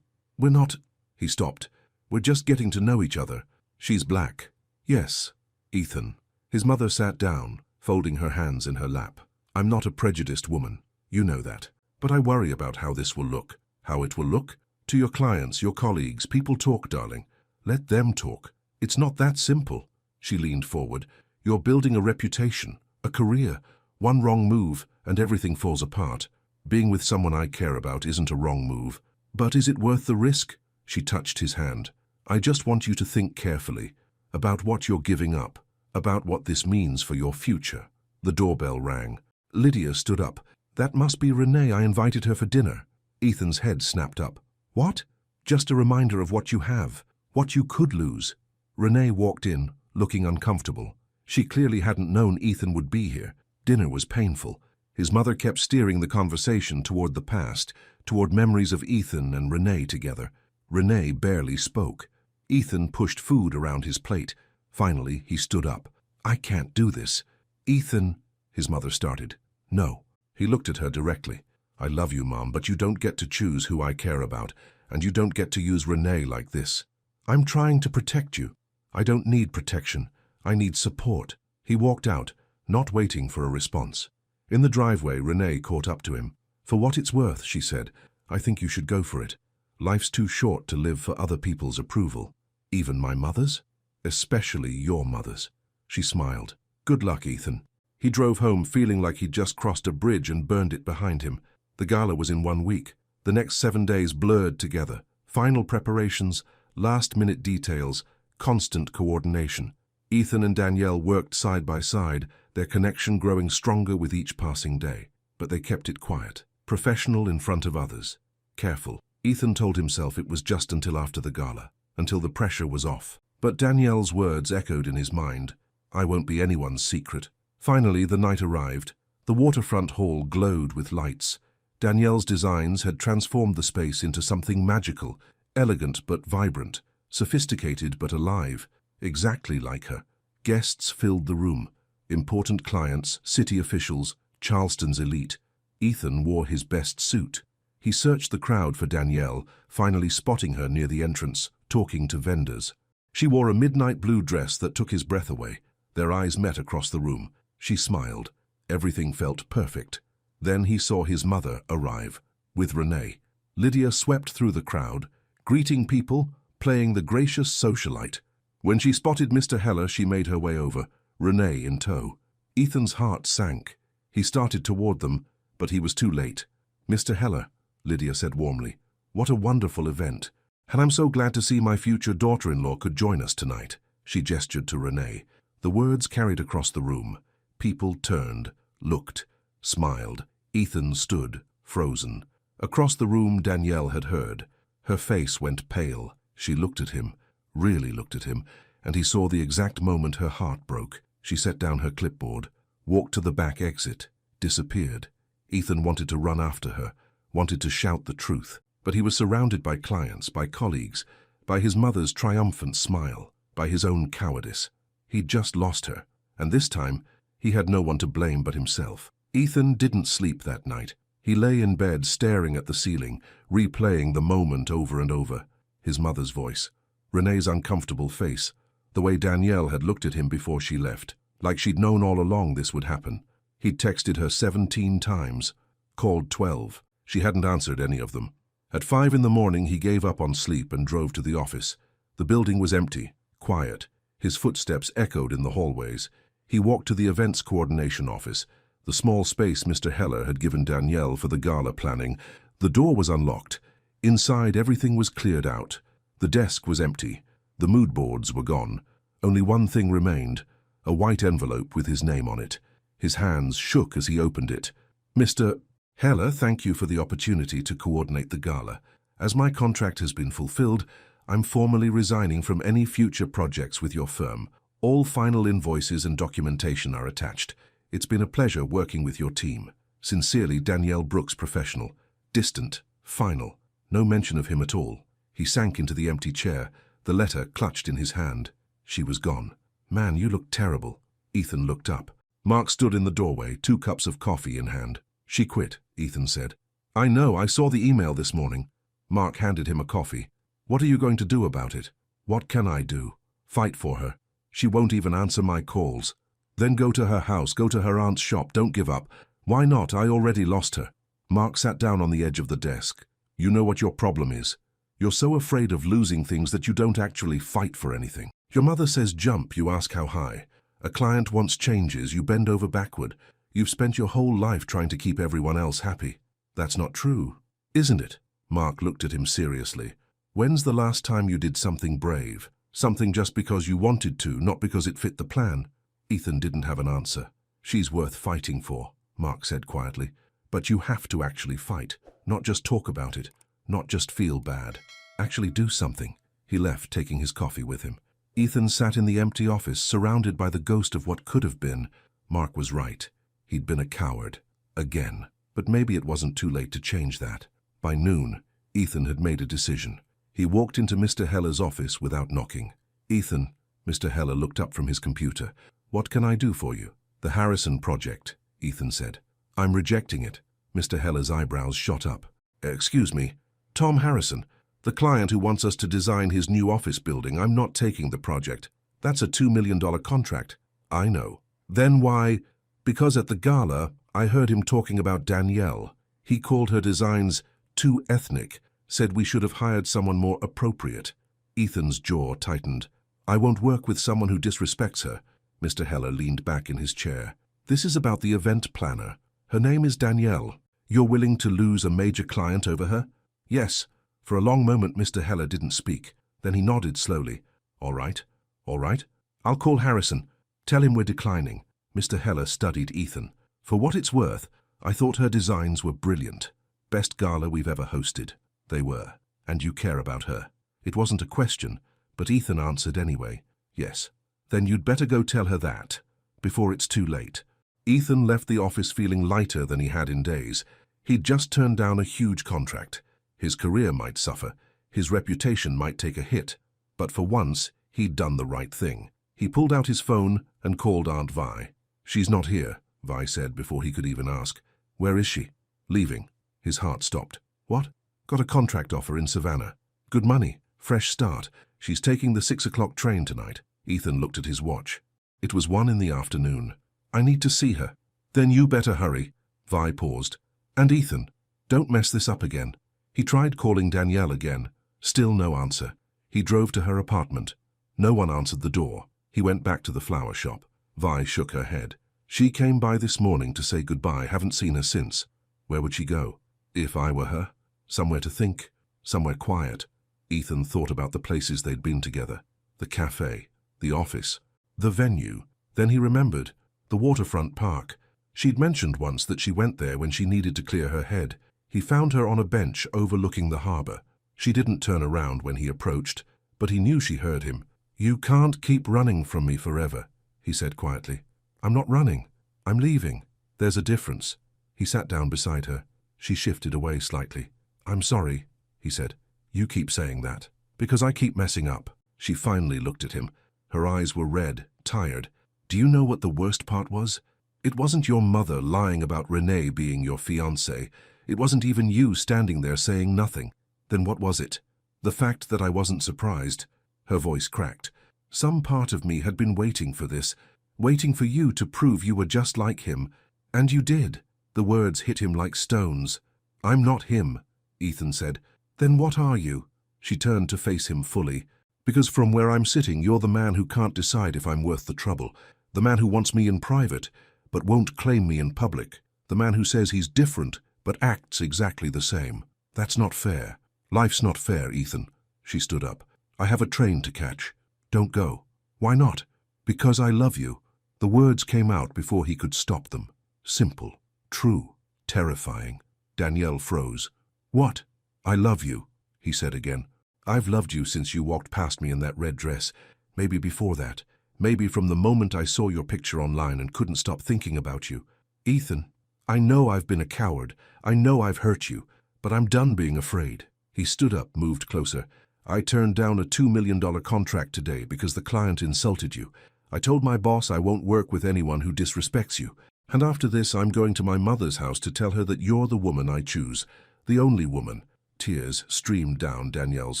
We're not." He stopped. "We're just getting to know each other." "She's black." "Yes." "Ethan." His mother sat down, folding her hands in her lap. "I'm not a prejudiced woman. You know that. But I worry about how this will look." "How it will look?" "To your clients, your colleagues. People talk, darling. Let them talk. It's not that simple." She leaned forward. "You're building a reputation, a career. One wrong move, and everything falls apart. Being with someone I care about isn't a wrong move. But is it worth the risk?" She touched his hand. "I just want you to think carefully about what you're giving up, about what this means for your future." The doorbell rang. Lydia stood up. "That must be Renee. I invited her for dinner." Ethan's head snapped up. "What?" "Just a reminder of what you have, what you could lose." Renee walked in, looking uncomfortable. She clearly hadn't known Ethan would be here. Dinner was painful. His mother kept steering the conversation toward the past, toward memories of Ethan and Renee together. Renee barely spoke. Ethan pushed food around his plate. Finally, he stood up. "I can't do this." "Ethan," his mother started. "No." He looked at her directly. "I love you, Mom, but you don't get to choose who I care about, and you don't get to use Renee like this. I'm trying to protect you. I don't need protection. I need support." He walked out, not waiting for a response. In the driveway, Renee caught up to him. "For what it's worth," she said, "I think you should go for it. Life's too short to live for other people's approval. Even my mother's? Especially your mother's." She smiled. "Good luck, Ethan." He drove home feeling like he'd just crossed a bridge and burned it behind him. The gala was in 1 week. The next 7 days blurred together. Final preparations, last-minute details, constant coordination. Ethan and Danielle worked side by side, their connection growing stronger with each passing day. But they kept it quiet, professional in front of others. Careful. Ethan told himself it was just until after the gala, until the pressure was off. But Danielle's words echoed in his mind. "I won't be anyone's secret." Finally, the night arrived. The waterfront hall glowed with lights. Danielle's designs had transformed the space into something magical, elegant but vibrant, sophisticated but alive, exactly like her. Guests filled the room. Important clients, city officials, Charleston's elite. Ethan wore his best suit. He searched the crowd for Danielle, finally spotting her near the entrance, talking to vendors. She wore a midnight blue dress that took his breath away. Their eyes met across the room. She smiled. Everything felt perfect. Then he saw his mother arrive, with Renee. Lydia swept through the crowd, greeting people, playing the gracious socialite. When she spotted Mr. Heller, she made her way over, Renee in tow. Ethan's heart sank. He started toward them, but he was too late. "Mr. Heller," Lydia said warmly. What a wonderful event. And I'm so glad to see my future daughter-in-law could join us tonight. She gestured to Renee. The words carried across the room. People turned, looked, smiled. Ethan stood, frozen. Across the room, Danielle had heard. Her face went pale. She looked at him, really looked at him, and he saw the exact moment her heart broke. She set down her clipboard, walked to the back exit, disappeared. Ethan wanted to run after her, wanted to shout the truth, but he was surrounded by clients, by colleagues, by his mother's triumphant smile, by his own cowardice. He'd just lost her, and this time he had no one to blame but himself. Ethan didn't sleep that night. He lay in bed staring at the ceiling, replaying the moment over and over. His mother's voice, Renee's uncomfortable face, the way Danielle had looked at him before she left, like she'd known all along this would happen. He'd texted her 17 times, called 12. She hadn't answered any of them. At 5 in the morning, he gave up on sleep and drove to the office. The building was empty, quiet. His footsteps echoed in the hallways. He walked to the events coordination office, the small space Mr. Heller had given Danielle for the gala planning. The door was unlocked. Inside, everything was cleared out. The desk was empty. The mood boards were gone. Only one thing remained, a white envelope with his name on it. His hands shook as he opened it. Mr. Heller, thank you for the opportunity to coordinate the gala. As my contract has been fulfilled, I'm formally resigning from any future projects with your firm. All final invoices and documentation are attached. It's been a pleasure working with your team. Sincerely, Danielle Brooks, professional. Distant, final. No mention of him at all. He sank into the empty chair, the letter clutched in his hand. She was gone. Man, you look terrible. Ethan looked up. Mark stood in the doorway, 2 cups of coffee in hand. She quit, Ethan said. I know, I saw the email this morning. Mark handed him a coffee. What are you going to do about it? What can I do? Fight for her. She won't even answer my calls. Then go to her house, go to her aunt's shop, don't give up. Why not? I already lost her. Mark sat down on the edge of the desk. You know what your problem is. You're so afraid of losing things that you don't actually fight for anything. Your mother says jump, you ask how high. A client wants changes, you bend over backward. You've spent your whole life trying to keep everyone else happy. That's not true, isn't it? Mark looked at him seriously. When's the last time you did something brave? Something just because you wanted to, not because it fit the plan? Ethan didn't have an answer. She's worth fighting for, Mark said quietly. But you have to actually fight, not just talk about it, not just feel bad. Actually do something. He left, taking his coffee with him. Ethan sat in the empty office, surrounded by the ghost of what could have been. Mark was right. He'd been a coward. Again. But maybe it wasn't too late to change that. By noon, Ethan had made a decision. He walked into Mr. Heller's office without knocking. Ethan, Mr. Heller looked up from his computer. What can I do for you? The Harrison project, Ethan said. I'm rejecting it. Mr. Heller's eyebrows shot up. Excuse me. Tom Harrison, the client who wants us to design his new office building. I'm not taking the project. That's a $2 million contract. I know. Then why? Because at the gala, I heard him talking about Danielle. He called her designs too ethnic, said we should have hired someone more appropriate. Ethan's jaw tightened. I won't work with someone who disrespects her. Mr. Heller leaned back in his chair. This is about the event planner. Her name is Danielle. You're willing to lose a major client over her? Yes. For a long moment, Mr. Heller didn't speak. Then he nodded slowly. All right. All right. I'll call Harrison. Tell him we're declining. Mr. Heller studied Ethan. For what it's worth, I thought her designs were brilliant. Best gala we've ever hosted. They were. And you care about her. It wasn't a question, but Ethan answered anyway. Yes. Then you'd better go tell her that, before it's too late. Ethan left the office feeling lighter than he had in days. He'd just turned down a huge contract. His career might suffer. His reputation might take a hit. But for once, he'd done the right thing. He pulled out his phone and called Aunt Vi. She's not here, Vi said before he could even ask. Where is she? Leaving. His heart stopped. What? Got a contract offer in Savannah. Good money. Fresh start. She's taking the 6 o'clock train tonight. Ethan looked at his watch. It was 1 in the afternoon. I need to see her. Then you better hurry. Vi paused. And Ethan, don't mess this up again. He tried calling Danielle again. Still no answer. He drove to her apartment. No one answered the door. He went back to the flower shop. Vi shook her head. She came by this morning to say goodbye. Haven't seen her since. Where would she go? If I were her? Somewhere to think, somewhere quiet. Ethan thought about the places they'd been together. The cafe, the office, the venue. Then he remembered. The waterfront park. She'd mentioned once that she went there when she needed to clear her head. He found her on a bench overlooking the harbor. She didn't turn around when he approached, but he knew she heard him. "You can't keep running from me forever," he said quietly. "I'm not running. I'm leaving. There's a difference." He sat down beside her. She shifted away slightly. "I'm sorry," he said. "You keep saying that. Because I keep messing up." She finally looked at him. Her eyes were red, tired. "Do you know what the worst part was? It wasn't your mother lying about Renee being your fiancé. It wasn't even you standing there saying nothing. Then what was it? The fact that I wasn't surprised." Her voice cracked. "Some part of me had been waiting for this, waiting for you to prove you were just like him. And you did." The words hit him like stones. "I'm not him," Ethan said. "Then what are you?" She turned to face him fully. "Because from where I'm sitting, you're the man who can't decide if I'm worth the trouble. The man who wants me in private, but won't claim me in public. The man who says he's different, but acts exactly the same. That's not fair. Life's not fair, Ethan." She stood up. "I have a train to catch. Don't go." "Why not?" "Because I love you." The words came out before he could stop them. Simple, true, terrifying. Danielle froze. "What?" "I love you," he said again. "I've loved you since you walked past me in that red dress. Maybe before that. Maybe from the moment I saw your picture online and couldn't stop thinking about you. Ethan, I know I've been a coward. I know I've hurt you. But I'm done being afraid." He stood up, moved closer. "I turned down a $2 million contract today because the client insulted you. I told my boss I won't work with anyone who disrespects you. And after this, I'm going to my mother's house to tell her that you're the woman I choose. The only woman." Tears streamed down Danielle's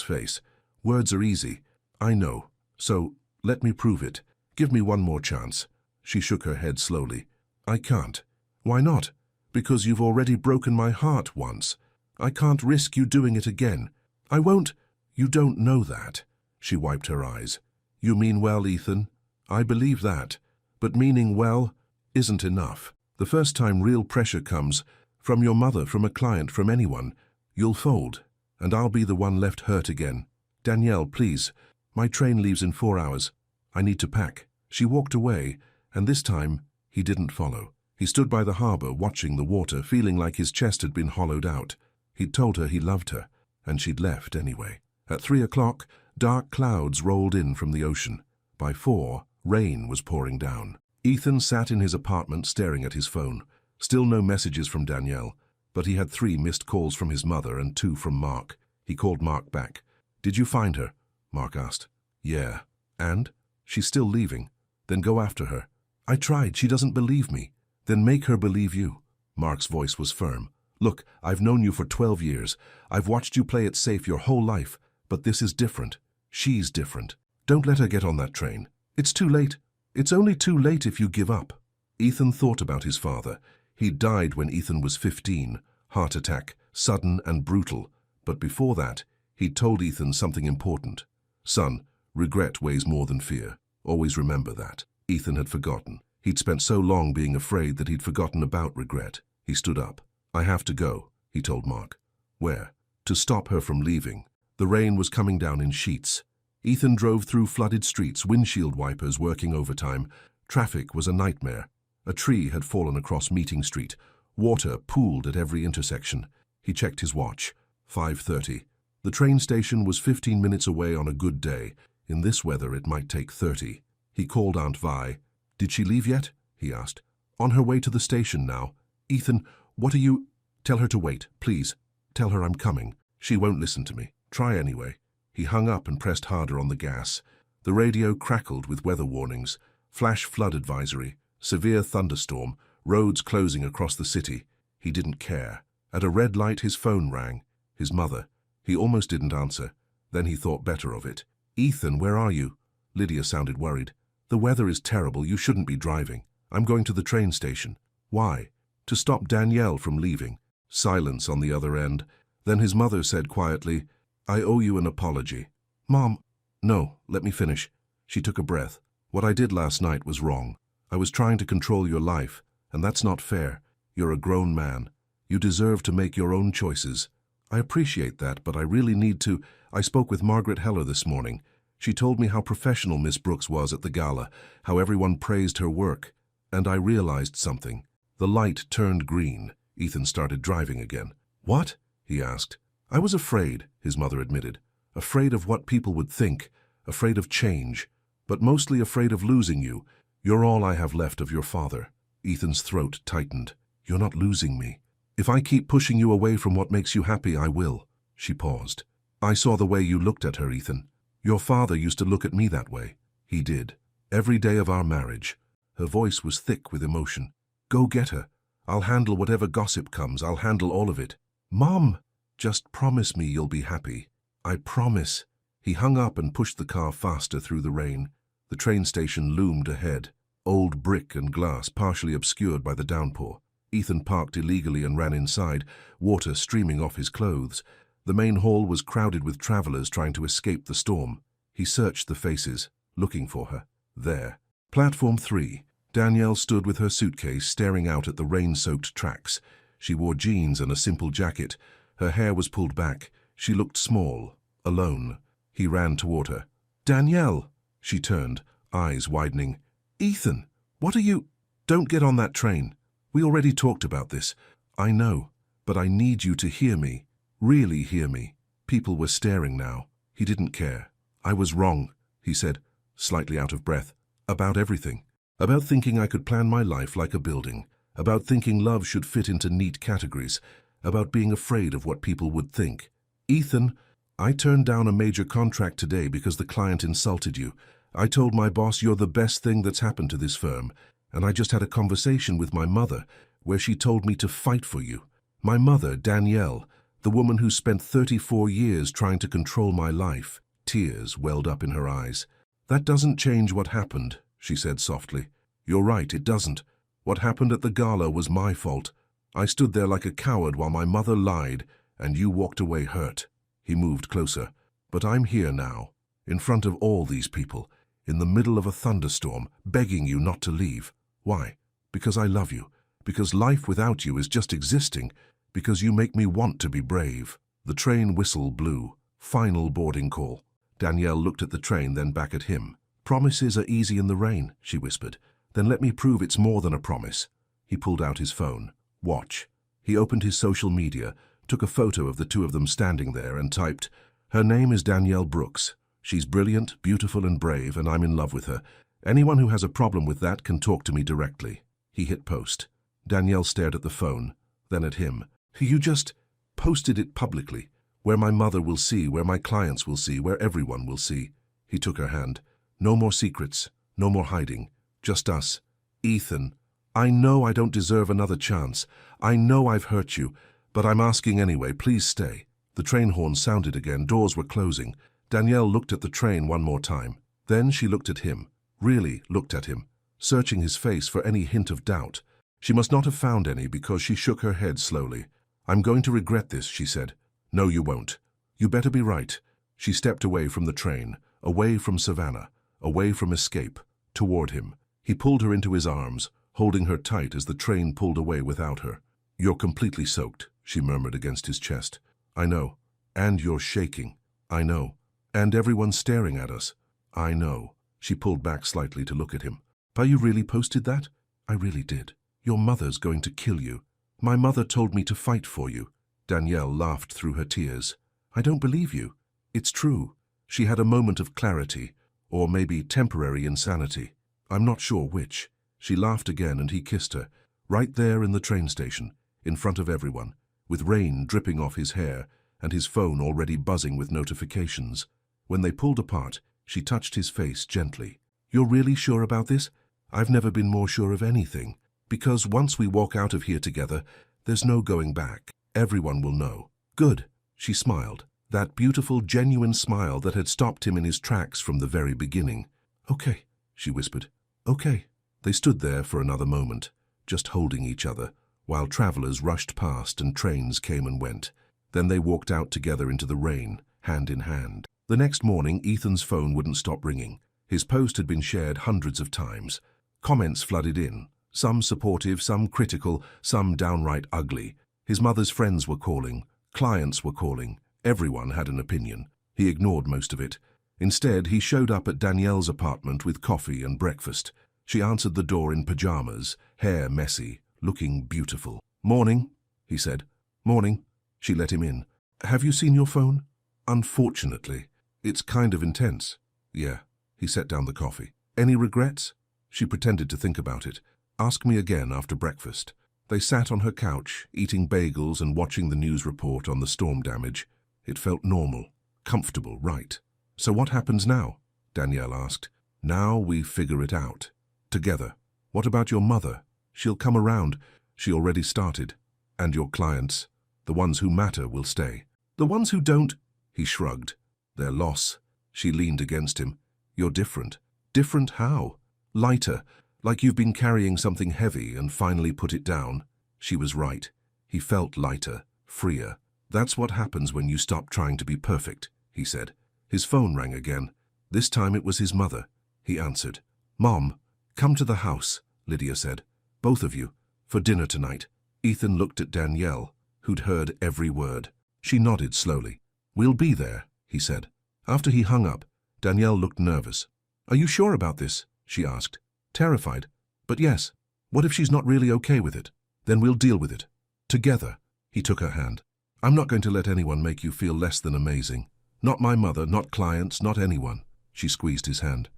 face. "Words are easy. I know. So, let me prove it. Give me one more chance." She shook her head slowly. "I can't." "Why not?" "Because you've already broken my heart once. I can't risk you doing it again." "I won't." "You don't know that." She wiped her eyes. "You mean well, Ethan. I believe that. But meaning well isn't enough. The first time real pressure comes, from your mother, from a client, from anyone, you'll fold, and I'll be the one left hurt again. Danielle, please. My train leaves in 4 hours. I need to pack." She walked away, and this time he didn't follow. He stood by the harbor, watching the water, feeling like his chest had been hollowed out. He'd told her he loved her, and she'd left anyway. At 3 o'clock, dark clouds rolled in from the ocean. By 4, rain was pouring down. Ethan sat in his apartment staring at his phone. Still no messages from Danielle, but he had 3 missed calls from his mother and 2 from Mark. He called Mark back. "Did you find her?" Mark asked. "Yeah." "And?" "She's still leaving." "Then go after her." "I tried. She doesn't believe me." "Then make her believe you." Mark's voice was firm. "Look, I've known you for 12 years. I've watched you play it safe your whole life. But this is different. She's different. Don't let her get on that train. It's too late. It's only too late if you give up." Ethan thought about his father. He died when Ethan was 15. Heart attack, sudden and brutal. But before that, he'd told Ethan something important. "Son, regret weighs more than fear. Always remember that." Ethan had forgotten. He'd spent so long being afraid that he'd forgotten about regret. He stood up. "I have to go," he told Mark. "Where?" "To stop her from leaving." The rain was coming down in sheets. Ethan drove through flooded streets, windshield wipers working overtime. Traffic was a nightmare. A tree had fallen across Meeting Street. Water pooled at every intersection. He checked his watch. 5:30. The train station was 15 minutes away on a good day. In this weather, it might take 30. He called Aunt Vi. "Did she leave yet?" he asked. "On her way to the station now." "Ethan, what are you—" "Tell her to wait, please. Tell her I'm coming." "She won't listen to me. Try anyway." He hung up and pressed harder on the gas. The radio crackled with weather warnings. Flash flood advisory, severe thunderstorm, roads closing across the city. He didn't care. At a red light, his phone rang. His mother. He almost didn't answer. Then he thought better of it. "Ethan, where are you?" Lydia sounded worried. "The weather is terrible. You shouldn't be driving. I'm going to the train station." "Why?" "To stop Danielle from leaving." Silence on the other end. Then his mother said quietly, "I owe you an apology." "Mom." "No, let me finish." She took a breath. "What I did last night was wrong. I was trying to control your life, and that's not fair. You're a grown man. You deserve to make your own choices. I appreciate that, but I really need to. I spoke with Margaret Heller this morning. She told me how professional Miss Brooks was at the gala, how everyone praised her work. And I realized something. The light turned green. Ethan started driving again. What? He asked. I was afraid, his mother admitted. Afraid of what people would think, afraid of change, but mostly afraid of losing you. You're all I have left of your father. Ethan's throat tightened. You're not losing me. If I keep pushing you away from what makes you happy, I will. She paused. I saw the way you looked at her, Ethan. Your father used to look at me that way. He did. Every day of our marriage. Her voice was thick with emotion. Go get her. I'll handle whatever gossip comes. I'll handle all of it. Mom! Just promise me you'll be happy. I promise. He hung up and pushed the car faster through the rain. The train station loomed ahead. Old brick and glass partially obscured by the downpour. Ethan parked illegally and ran inside, water streaming off his clothes. The main hall was crowded with travelers trying to escape the storm. He searched the faces, looking for her. There. Platform 3. Danielle stood with her suitcase staring out at the rain-soaked tracks. She wore jeans and a simple jacket. Her hair was pulled back. She looked small, alone. He ran toward her. Danielle! She turned, eyes widening. Ethan, what are you? Don't get on that train. We already talked about this. I know, but I need you to hear me. Really hear me. People were staring now. He didn't care. I was wrong, he said, slightly out of breath. About everything. About thinking I could plan my life like a building. About thinking love should fit into neat categories. About being afraid of what people would think. Ethan, I turned down a major contract today because the client insulted you. I told my boss you're the best thing that's happened to this firm. And I just had a conversation with my mother where she told me to fight for you. My mother, Danielle, the woman who spent 34 years trying to control my life. Tears welled up in her eyes. That doesn't change what happened, she said softly. You're right, it doesn't. What happened at the gala was my fault. I stood there like a coward while my mother lied, and you walked away hurt. He moved closer. But I'm here now, in front of all these people, in the middle of a thunderstorm, begging you not to leave. Why? Because I love you. Because life without you is just existing. Because you make me want to be brave. The train whistle blew. Final boarding call. Danielle looked at the train, then back at him. Promises are easy in the rain, she whispered. Then let me prove it's more than a promise. He pulled out his phone. Watch. He opened his social media, took a photo of the two of them standing there and typed, Her name is Danielle Brooks. She's brilliant, beautiful and brave, and I'm in love with her. Anyone who has a problem with that can talk to me directly. He hit post. Danielle stared at the phone, then at him. You just posted it publicly, where my mother will see, where my clients will see, where everyone will see. He took her hand. No more secrets, no more hiding, just us. Ethan, I know I don't deserve another chance. I know I've hurt you, but I'm asking anyway, please stay. The train horn sounded again, doors were closing. Danielle looked at the train one more time. Then she looked at him. Really looked at him, searching his face for any hint of doubt. She must not have found any because she shook her head slowly. I'm going to regret this, she said. No, you won't. You better be right. She stepped away from the train, away from Savannah, away from escape, toward him. He pulled her into his arms, holding her tight as the train pulled away without her. You're completely soaked, she murmured against his chest. I know. And you're shaking. I know. And everyone's staring at us. I know. She pulled back slightly to look at him. But you really posted that? I really did. Your mother's going to kill you. My mother told me to fight for you. Danielle laughed through her tears. I don't believe you. It's true. She had a moment of clarity, or maybe temporary insanity. I'm not sure which. She laughed again and he kissed her, right there in the train station, in front of everyone, with rain dripping off his hair and his phone already buzzing with notifications. When they pulled apart, she touched his face gently. You're really sure about this? I've never been more sure of anything. Because once we walk out of here together, there's no going back. Everyone will know. Good. She smiled. That beautiful, genuine smile that had stopped him in his tracks from the very beginning. Okay, she whispered. Okay. They stood there for another moment, just holding each other, while travelers rushed past and trains came and went. Then they walked out together into the rain, hand in hand. The next morning, Ethan's phone wouldn't stop ringing. His post had been shared hundreds of times. Comments flooded in, some supportive, some critical, some downright ugly. His mother's friends were calling, Clients were calling. Everyone had an opinion. He ignored most of it. Instead, he showed up at Danielle's apartment with coffee and breakfast. She answered the door in pajamas, hair messy, looking beautiful. "Morning," he said. "Morning." She let him in. "Have you seen your phone?" "Unfortunately. It's kind of intense." "Yeah." He set down the coffee. "Any regrets?" She pretended to think about it. "Ask me again after breakfast." They sat on her couch, eating bagels and watching the news report on the storm damage. It felt normal, comfortable, right. "So what happens now?" Danielle asked. "Now we figure it out. Together. What about your mother? She'll come around. She already started. And your clients. The ones who matter will stay. The ones who don't," he shrugged. "Their loss." She leaned against him. "You're different." "Different how?" "Lighter. Like you've been carrying something heavy and finally put it down." She was right. He felt lighter, freer. "That's what happens when you stop trying to be perfect," he said. His phone rang again. This time it was his mother. He answered. "Mom, come to the house," Lydia said. "Both of you, for dinner tonight." Ethan looked at Danielle, who'd heard every word. She nodded slowly. "We'll be there," he said. After he hung up, Danielle looked nervous. "Are you sure about this?" she asked. "Terrified. But yes. What if she's not really okay with it? Then we'll deal with it. Together." He took her hand. "I'm not going to let anyone make you feel less than amazing. Not my mother, not clients, not anyone." She squeezed his hand.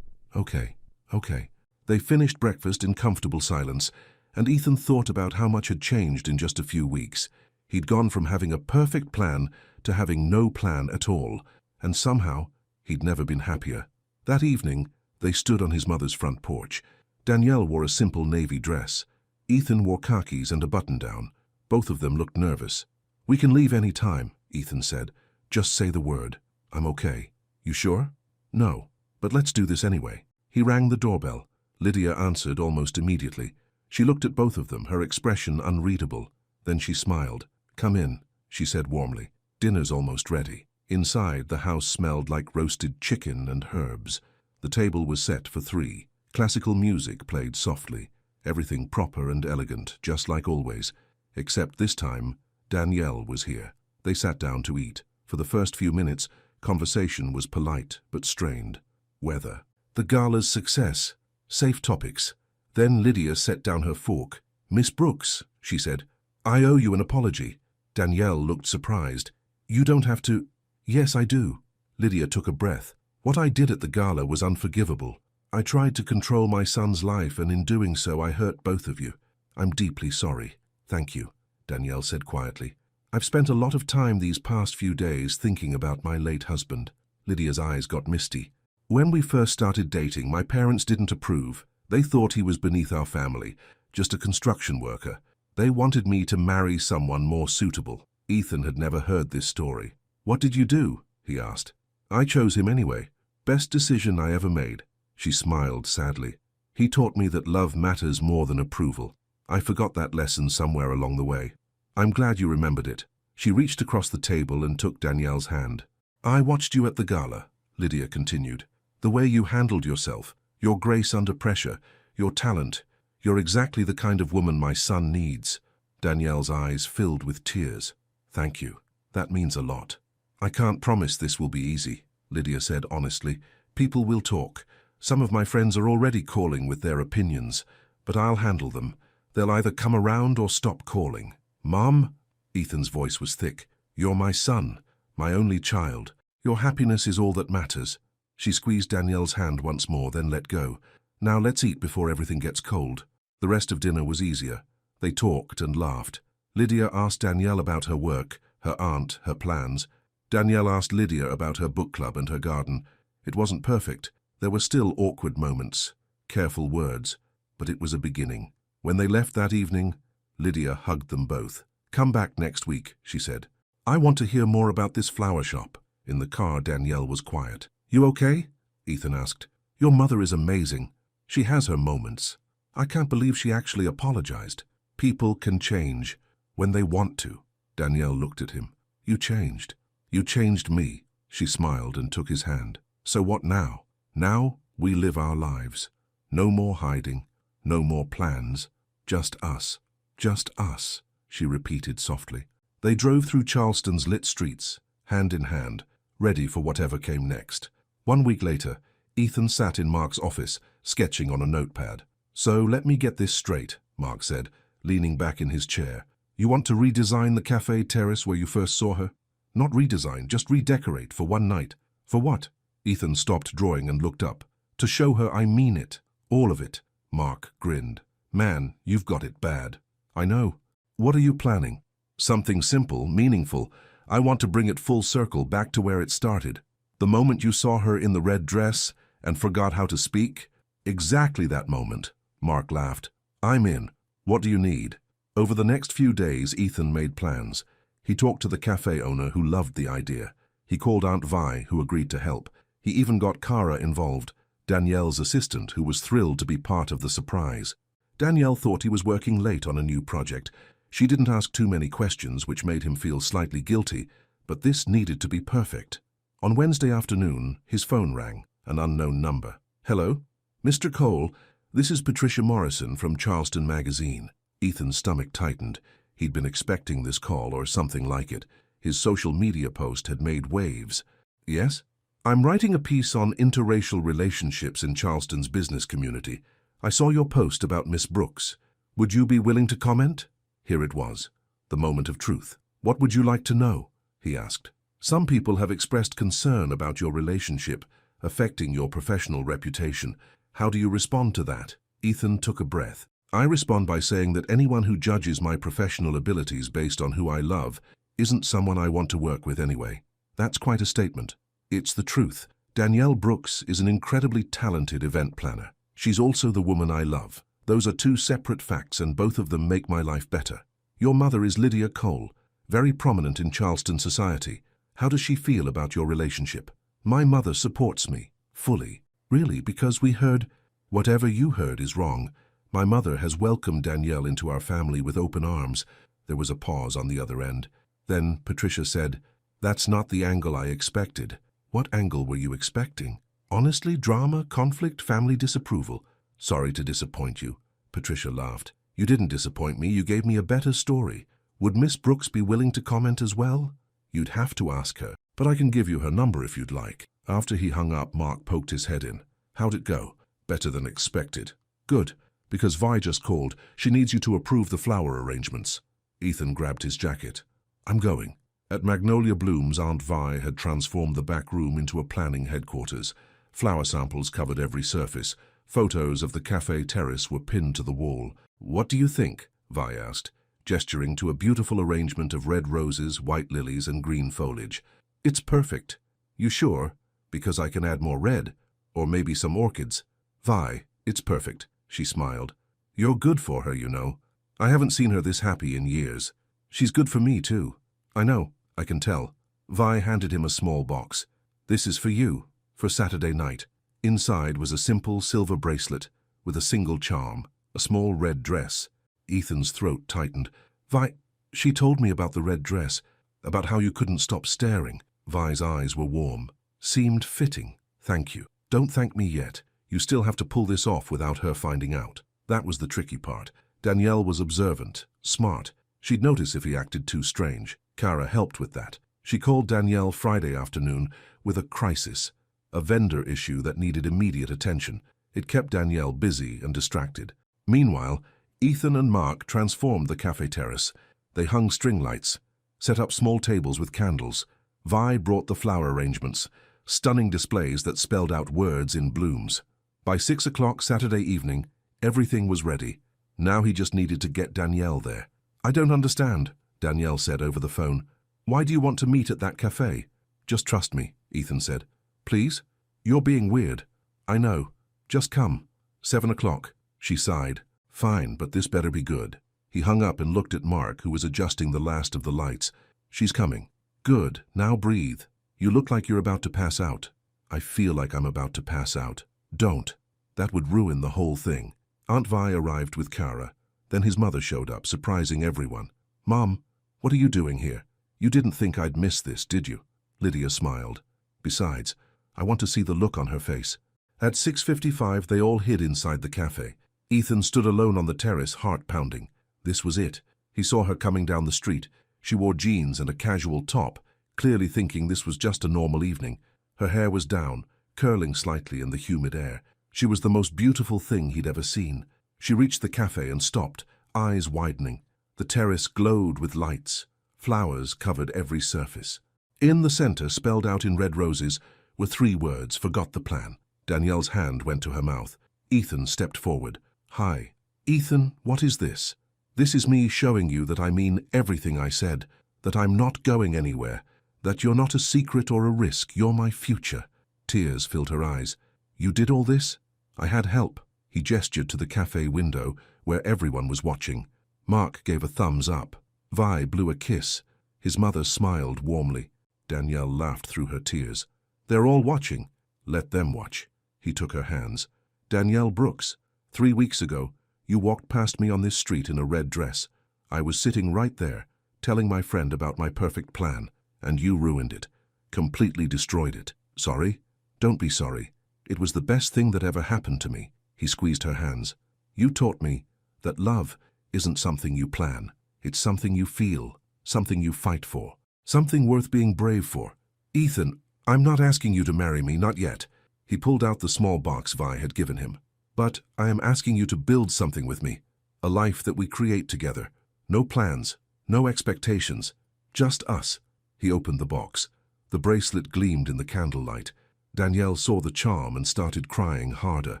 "Okay, okay." They finished breakfast in comfortable silence, and Ethan thought about how much had changed in just a few weeks. He'd gone from having a perfect plan to having no plan at all, and somehow he'd never been happier. That evening, they stood on his mother's front porch. Danielle wore a simple navy dress. Ethan wore khakis and a button-down. Both of them looked nervous. "We can leave any time," Ethan said. "Just say the word. I'm okay." "You sure?" "No, but let's do this anyway." He rang the doorbell. Lydia answered almost immediately. She looked at both of them, her expression unreadable. Then she smiled. "Come in," she said warmly. "Dinner's almost ready." Inside, the house smelled like roasted chicken and herbs. The table was set for 3. Classical music played softly. Everything proper and elegant, just like always. Except this time, Danielle was here. They sat down to eat. For the first few minutes, conversation was polite but strained. Weather. The gala's success. Safe topics. Then Lydia set down her fork. "Miss Brooks," she said, "I owe you an apology." Danielle looked surprised. "You don't have to." "Yes, I do." Lydia took a breath. "What I did at the gala was unforgivable. I tried to control my son's life, and in doing so I hurt both of you. I'm deeply sorry." "Thank you," Danielle said quietly. "I've spent a lot of time these past few days thinking about my late husband." Lydia's eyes got misty. "When we first started dating, my parents didn't approve. They thought he was beneath our family, just a construction worker. They wanted me to marry someone more suitable." Ethan had never heard this story. "What did you do?" he asked. "I chose him anyway. Best decision I ever made." She smiled sadly. "He taught me that love matters more than approval. I forgot that lesson somewhere along the way." "I'm glad you remembered it." She reached across the table and took Danielle's hand. "I watched you at the gala," Lydia continued. "The way you handled yourself, your grace under pressure, your talent. You're exactly the kind of woman my son needs." Danielle's eyes filled with tears. "Thank you. That means a lot." "I can't promise this will be easy," Lydia said honestly. "People will talk. Some of my friends are already calling with their opinions, but I'll handle them. They'll either come around or stop calling." "Mom," Ethan's voice was thick, "you're my son, my only child. Your happiness is all that matters." She squeezed Danielle's hand once more, then let go. "Now let's eat before everything gets cold." The rest of dinner was easier. They talked and laughed. Lydia asked Danielle about her work, her aunt, her plans. Danielle asked Lydia about her book club and her garden. It wasn't perfect. There were still awkward moments, careful words, but it was a beginning. When they left that evening, Lydia hugged them both. "Come back next week," she said. "I want to hear more about this flower shop." In the car, Danielle was quiet. "You okay?" Ethan asked. "Your mother is amazing. She has her moments. I can't believe she actually apologized." "People can change when they want to." Danielle looked at him. "You changed. You changed me." She smiled and took his hand. "So what now?" "Now we live our lives. No more hiding, no more plans. Just us. Just us," she repeated softly. They drove through Charleston's lit streets, hand in hand, ready for whatever came next. 1 week later, Ethan sat in Mark's office, sketching on a notepad. "So let me get this straight," Mark said, leaning back in his chair. "You want to redesign the cafe terrace where you first saw her?" "Not redesign, just redecorate for one night." "For what?" Ethan stopped drawing and looked up. "To show her I mean it. All of it." Mark grinned. "Man, you've got it bad." "I know. What are you planning?" "Something simple, meaningful. I want to bring it full circle back to where it started. The moment you saw her in the red dress and forgot how to speak?" "Exactly that moment." Mark laughed. "I'm in. What do you need?" Over the next few days, Ethan made plans. He talked to the cafe owner, who loved the idea. He called Aunt Vi, who agreed to help. He even got Cara involved, Danielle's assistant, who was thrilled to be part of the surprise. Danielle thought he was working late on a new project. She didn't ask too many questions, which made him feel slightly guilty, but this needed to be perfect. On Wednesday afternoon, his phone rang, an unknown number. "Hello? Mr. Cole, this is Patricia Morrison from Charleston Magazine." Ethan's stomach tightened. He'd been expecting this call or something like it. His social media post had made waves. "Yes? I'm writing a piece on interracial relationships in Charleston's business community. I saw your post about Miss Brooks. Would you be willing to comment?" Here it was, the moment of truth. "What would you like to know?" he asked. "Some people have expressed concern about your relationship, affecting your professional reputation. How do you respond to that?" Ethan took a breath. "I respond by saying that anyone who judges my professional abilities based on who I love isn't someone I want to work with anyway." That's quite a statement. It's the truth. Danielle Brooks is an incredibly talented event planner. She's also the woman I love. Those are two separate facts, and both of them make my life better. Your mother is Lydia Cole, very prominent in Charleston society. How does she feel about your relationship? My mother supports me, fully. Really, because we heard... Whatever you heard is wrong. My mother has welcomed Danielle into our family with open arms. There was a pause on the other end. Then Patricia said, "That's not the angle I expected." "What angle were you expecting?" "Honestly, drama, conflict, family disapproval." "Sorry to disappoint you." Patricia laughed. "You didn't disappoint me, you gave me a better story. Would Miss Brooks be willing to comment as well?" "You'd have to ask her, but I can give you her number if you'd like." After he hung up, Mark poked his head in. "How'd it go?" "Better than expected." "Good, because Vi just called. She needs you to approve the flower arrangements." Ethan grabbed his jacket. "I'm going." At Magnolia Blooms, Aunt Vi had transformed the back room into a planning headquarters. Flower samples covered every surface. Photos of the cafe terrace were pinned to the wall. "What do you think?" Vi asked, gesturing to a beautiful arrangement of red roses, white lilies, and green foliage. "It's perfect." "You sure? Because I can add more red. Or maybe some orchids." "Vi, it's perfect," she smiled. "You're good for her, you know. I haven't seen her this happy in years. She's good for me, too." "I know, I can tell." Vi handed him a small box. "This is for you, for Saturday night." Inside was a simple silver bracelet with a single charm, a small red dress. Ethan's throat tightened. "Vi, she told me about the red dress, about how you couldn't stop staring." Vi's eyes were warm. "Seemed fitting. Thank you." "Don't thank me yet. You still have to pull this off without her finding out." That was the tricky part. Danielle was observant, smart. She'd notice if he acted too strange. Cara helped with that. She called Danielle Friday afternoon with a crisis, a vendor issue that needed immediate attention. It kept Danielle busy and distracted. Meanwhile, Ethan and Mark transformed the cafe terrace. They hung string lights, set up small tables with candles. Vi brought the flower arrangements, stunning displays that spelled out words in blooms. By 6 o'clock Saturday evening, everything was ready. Now he just needed to get Danielle there. "I don't understand," Danielle said over the phone. "Why do you want to meet at that cafe?" "Just trust me," Ethan said. "Please? You're being weird." "I know. Just come. 7 o'clock. She sighed. "Fine, but this better be good." He hung up and looked at Mark, who was adjusting the last of the lights. "She's coming." "Good. Now breathe. You look like you're about to pass out." "I feel like I'm about to pass out." "Don't. That would ruin the whole thing." Aunt Vi arrived with Cara. Then his mother showed up, surprising everyone. "Mom, what are you doing here? You didn't think I'd miss this, did you?" Lydia smiled. "Besides, I want to see the look on her face." At 6:55, they all hid inside the cafe. Ethan stood alone on the terrace, heart pounding. This was it. He saw her coming down the street. She wore jeans and a casual top, clearly thinking this was just a normal evening. Her hair was down, curling slightly in the humid air. She was the most beautiful thing he'd ever seen. She reached the cafe and stopped, eyes widening. The terrace glowed with lights. Flowers covered every surface. In the center, spelled out in red roses, were 3 words, "Forgot the plan." Danielle's hand went to her mouth. Ethan stepped forward. "Hi." "Ethan, what is this?" "This is me showing you that I mean everything I said, that I'm not going anywhere, that you're not a secret or a risk, you're my future." Tears filled her eyes. "You did all this?" "I had help." He gestured to the cafe window, where everyone was watching. Mark gave a thumbs up. Vi blew a kiss. His mother smiled warmly. Danielle laughed through her tears. "They're all watching." "Let them watch." He took her hands. "Danielle Brooks, 3 weeks ago, you walked past me on this street in a red dress. I was sitting right there, telling my friend about my perfect plan, and you ruined it. Completely destroyed it. Sorry? Don't be sorry. It was the best thing that ever happened to me." He squeezed her hands. "You taught me that love isn't something you plan. It's something you feel, something you fight for, something worth being brave for. Ethan, I'm not asking you to marry me, not yet." He pulled out the small box Vi had given him. "But I am asking you to build something with me, a life that we create together. No plans, no expectations, just us." He opened the box. The bracelet gleamed in the candlelight. Danielle saw the charm and started crying harder.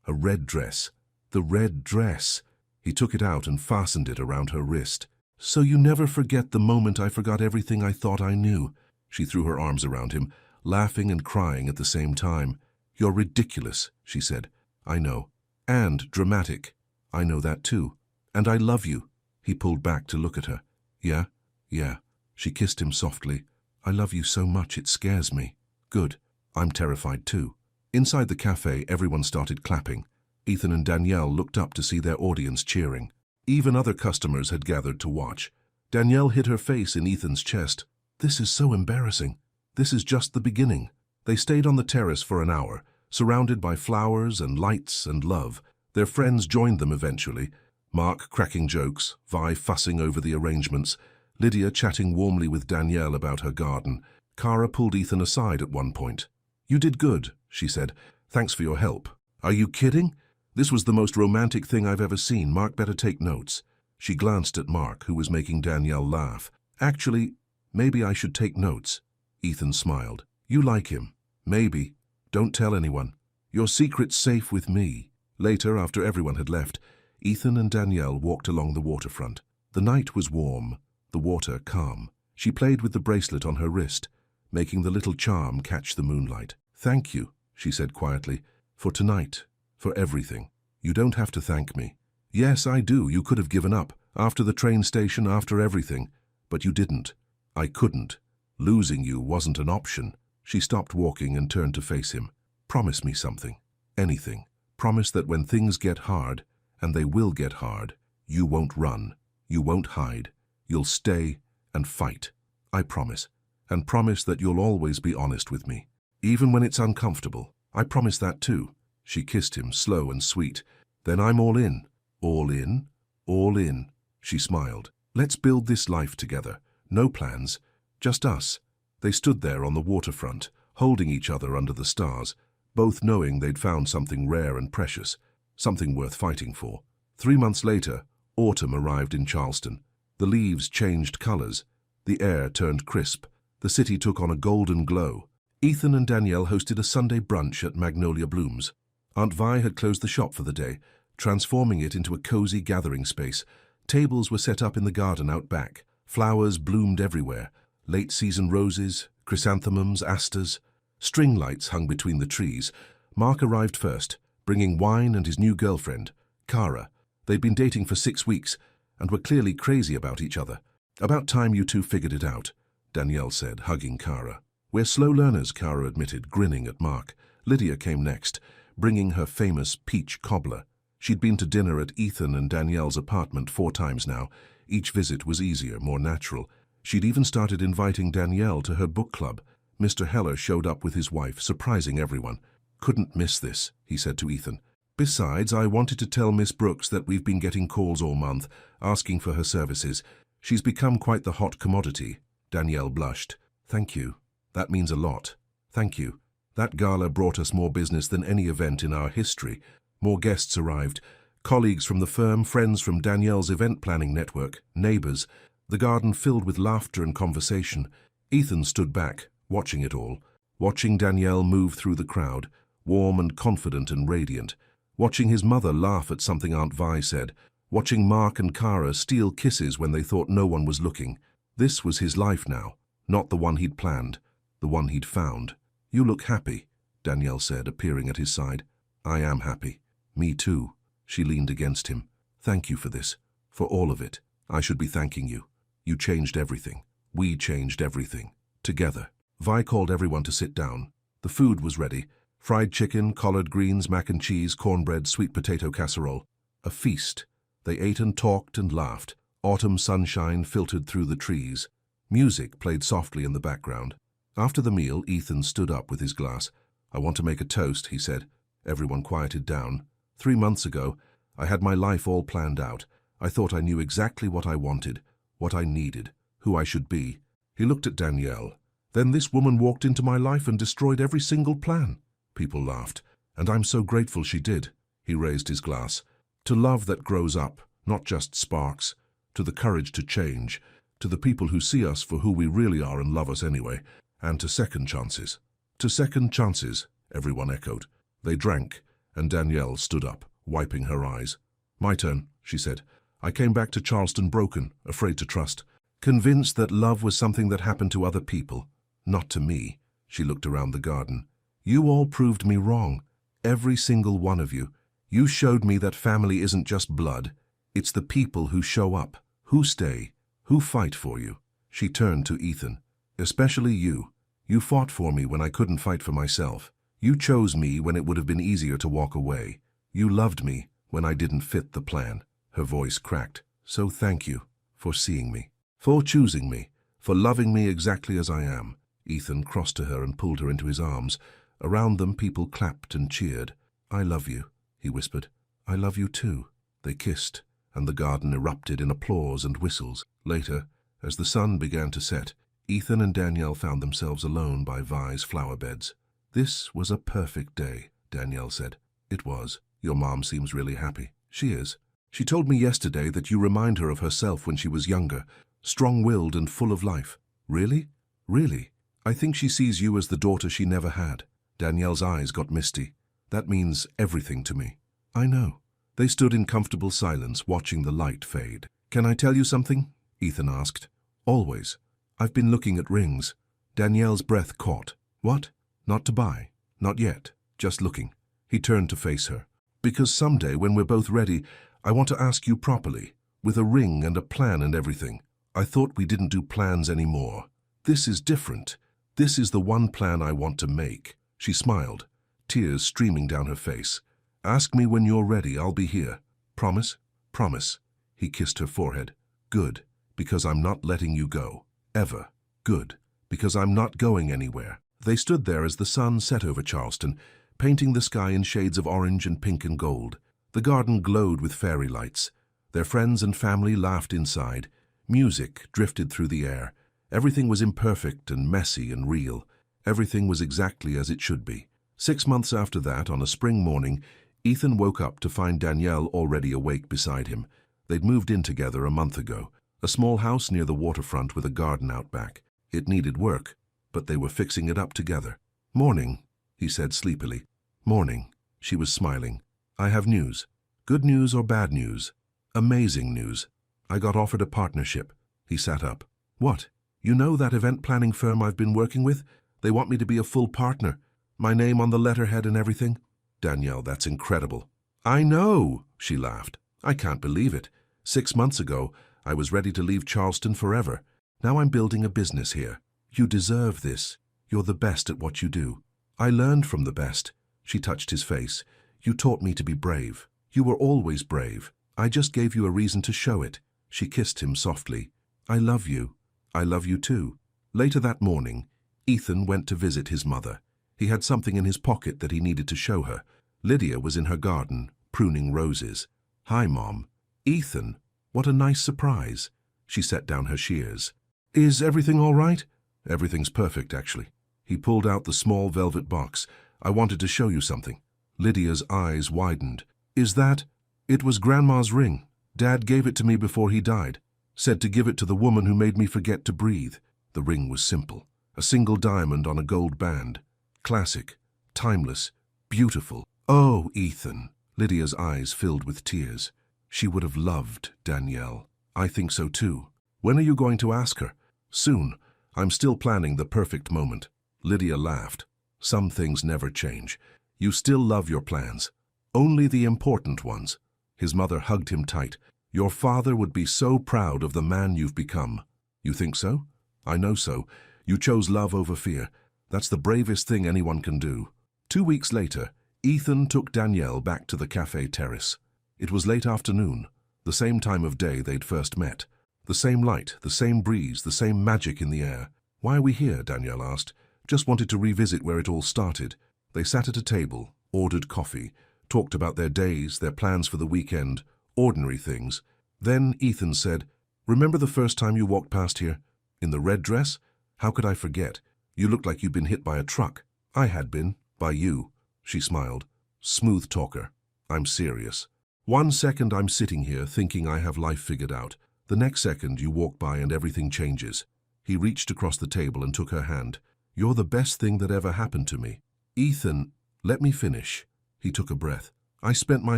A red dress. The red dress. He took it out and fastened it around her wrist. "So you never forget the moment I forgot everything I thought I knew." She threw her arms around him, laughing and crying at the same time. "You're ridiculous," she said. "I know. And dramatic. I know that too. And I love you." He pulled back to look at her. "Yeah? Yeah." She kissed him softly. "I love you so much it scares me." "Good. I'm terrified too." Inside the cafe, everyone started clapping. Ethan and Danielle looked up to see their audience cheering. Even other customers had gathered to watch. Danielle hid her face in Ethan's chest. "This is so embarrassing. This is just the beginning." They stayed on the terrace for an hour, surrounded by flowers and lights and love. Their friends joined them eventually. Mark cracking jokes, Vi fussing over the arrangements, Lydia chatting warmly with Danielle about her garden. Cara pulled Ethan aside at one point. "You did good," she said. "Thanks for your help." "Are you kidding? This was the most romantic thing I've ever seen. Mark better take notes." She glanced at Mark, who was making Danielle laugh. "Actually, maybe I should take notes." Ethan smiled. "You like him." "Maybe. Don't tell anyone. Your secret's safe with me." Later, after everyone had left, Ethan and Danielle walked along the waterfront. The night was warm, the water calm. She played with the bracelet on her wrist, making the little charm catch the moonlight. "Thank you," she said quietly, "for tonight, for everything. You don't have to thank me." "Yes, I do. You could have given up, after the train station, after everything. But you didn't. I couldn't. Losing you wasn't an option." She stopped walking and turned to face him. "Promise me something. Anything. Promise that when things get hard, and they will get hard, you won't run. You won't hide. You'll stay and fight. I promise. And promise that you'll always be honest with me. Even when it's uncomfortable. I promise that too." She kissed him, slow and sweet. "Then I'm all in." "All in? All in." She smiled. "Let's build this life together. No plans. Just us." They stood there on the waterfront, holding each other under the stars, both knowing they'd found something rare and precious, something worth fighting for. 3 months later, autumn arrived in Charleston. The leaves changed colors. The air turned crisp. The city took on a golden glow. Ethan and Danielle hosted a Sunday brunch at Magnolia Blooms. Aunt Vi had closed the shop for the day, transforming it into a cozy gathering space. Tables were set up in the garden out back. Flowers bloomed everywhere. Late-season roses, chrysanthemums, asters. String lights hung between the trees. Mark arrived first, bringing wine and his new girlfriend, Cara. They'd been dating for 6 weeks and were clearly crazy about each other. "About time you two figured it out," Danielle said, hugging Cara. "We're slow learners," Cara admitted, grinning at Mark. Lydia came next, bringing her famous peach cobbler. She'd been to dinner at Ethan and Danielle's apartment 4 times now. Each visit was easier, more natural. She'd even started inviting Danielle to her book club. Mr. Heller showed up with his wife, surprising everyone. "Couldn't miss this," he said to Ethan. "Besides, I wanted to tell Miss Brooks that we've been getting calls all month, asking for her services. She's become quite the hot commodity. Danielle blushed. Thank you. That means a lot. Thank you. That gala brought us more business than any event in our history. More guests arrived. Colleagues from the firm, friends from Danielle's event planning network, neighbors. The garden filled with laughter and conversation. Ethan stood back, watching it all. Watching Danielle move through the crowd, warm and confident and radiant. Watching his mother laugh at something Aunt Vi said. Watching Mark and Cara steal kisses when they thought no one was looking. This was his life now, not the one he'd planned, the one he'd found. You look happy, Danielle said, appearing at his side. I am happy. Me too. She leaned against him. Thank you for this, for all of it. I should be thanking you. You changed everything. We changed everything. Together. Vi called everyone to sit down. The food was ready. Fried chicken, collard greens, mac and cheese, cornbread, sweet potato casserole. A feast. They ate and talked and laughed. Autumn sunshine filtered through the trees. Music played softly in the background. After the meal, Ethan stood up with his glass. I want to make a toast, he said. Everyone quieted down. 3 months ago, I had my life all planned out. I thought I knew exactly what I wanted, what I needed, who I should be. He looked at Danielle. Then this woman walked into my life and destroyed every single plan. People laughed. And I'm so grateful she did. He raised his glass. To love that grows up, not just sparks. To the courage to change. To the people who see us for who we really are and love us anyway. And to second chances. To second chances, everyone echoed. They drank, and Danielle stood up, wiping her eyes. My turn, she said. I came back to Charleston broken, afraid to trust. Convinced that love was something that happened to other people, not to me. She looked around the garden. You all proved me wrong. Every single one of you. You showed me that family isn't just blood. It's the people who show up, who stay, who fight for you. She turned to Ethan. Especially you. You fought for me when I couldn't fight for myself. You chose me when it would have been easier to walk away. You loved me when I didn't fit the plan. Her voice cracked. So thank you for seeing me, for choosing me, for loving me exactly as I am. Ethan crossed to her and pulled her into his arms. Around them, people clapped and cheered. I love you, he whispered. I love you too. They kissed, and the garden erupted in applause and whistles. Later, as the sun began to set, Ethan and Danielle found themselves alone by Vi's flower beds. This was a perfect day, Danielle said. It was. Your mom seems really happy. She is. She told me yesterday that you remind her of herself when she was younger, strong-willed and full of life. Really? Really? I think she sees you as the daughter she never had. Danielle's eyes got misty. That means everything to me. I know. They stood in comfortable silence, watching the light fade. Can I tell you something? Ethan asked. Always. I've been looking at rings. Danielle's breath caught. What? Not to buy. Not yet. Just looking. He turned to face her. Because someday, when we're both ready, I want to ask you properly, with a ring and a plan and everything. I thought we didn't do plans anymore. This is different. This is the one plan I want to make. She smiled, tears streaming down her face. Ask me when you're ready, I'll be here. Promise? Promise. He kissed her forehead. Good, because I'm not letting you go. Ever. Good, because I'm not going anywhere. They stood there as the sun set over Charleston, painting the sky in shades of orange and pink and gold. The garden glowed with fairy lights. Their friends and family laughed inside. Music drifted through the air. Everything was imperfect and messy and real. Everything was exactly as it should be. 6 months after that, on a spring morning, Ethan woke up to find Danielle already awake beside him. They'd moved in together a month ago. A small house near the waterfront with a garden out back. It needed work, but they were fixing it up together. Morning, he said sleepily. Morning. She was smiling. I have news. Good news or bad news? Amazing news. I got offered a partnership. He sat up. What? You know that event planning firm I've been working with? They want me to be a full partner. My name on the letterhead and everything? Danielle, that's incredible. I know, she laughed. I can't believe it. 6 months ago, I was ready to leave Charleston forever. Now I'm building a business here. You deserve this. You're the best at what you do. I learned from the best. She touched his face. You taught me to be brave. You were always brave. I just gave you a reason to show it. She kissed him softly. I love you. I love you too. Later that morning, Ethan went to visit his mother. He had something in his pocket that he needed to show her. Lydia was in her garden, pruning roses. Hi, Mom. Ethan, what a nice surprise. She set down her shears. "Is everything all right?" "Everything's perfect, actually." He pulled out the small velvet box. "I wanted to show you something." Lydia's eyes widened. "Is that—" "It was Grandma's ring. Dad gave it to me before he died. Said to give it to the woman who made me forget to breathe." The ring was simple. A single diamond on a gold band. Classic, timeless, beautiful. "Oh, Ethan." Lydia's eyes filled with tears. She would have loved Danielle. "I think so too." "When are you going to ask her?" "Soon. I'm still planning the perfect moment." Lydia laughed. "Some things never change. You still love your plans. Only the important ones." His mother hugged him tight. "Your father would be so proud of the man you've become." "You think so?" "I know so. You chose love over fear. That's the bravest thing anyone can do." 2 weeks later, Ethan took Danielle back to the cafe terrace. It was late afternoon, the same time of day they'd first met. The same light, the same breeze, the same magic in the air. "Why are we here?" Danielle asked. "Just wanted to revisit where it all started." They sat at a table, ordered coffee, talked about their days, their plans for the weekend, ordinary things. Then Ethan said, "Remember the first time you walked past here? In the red dress? How could I forget? You looked like you'd been hit by a truck." "I had been. By you." She smiled. "Smooth talker. I'm serious. 1 second I'm sitting here thinking I have life figured out. The next second you walk by and everything changes." He reached across the table and took her hand. "You're the best thing that ever happened to me." "Ethan, let me finish." He took a breath. "I spent my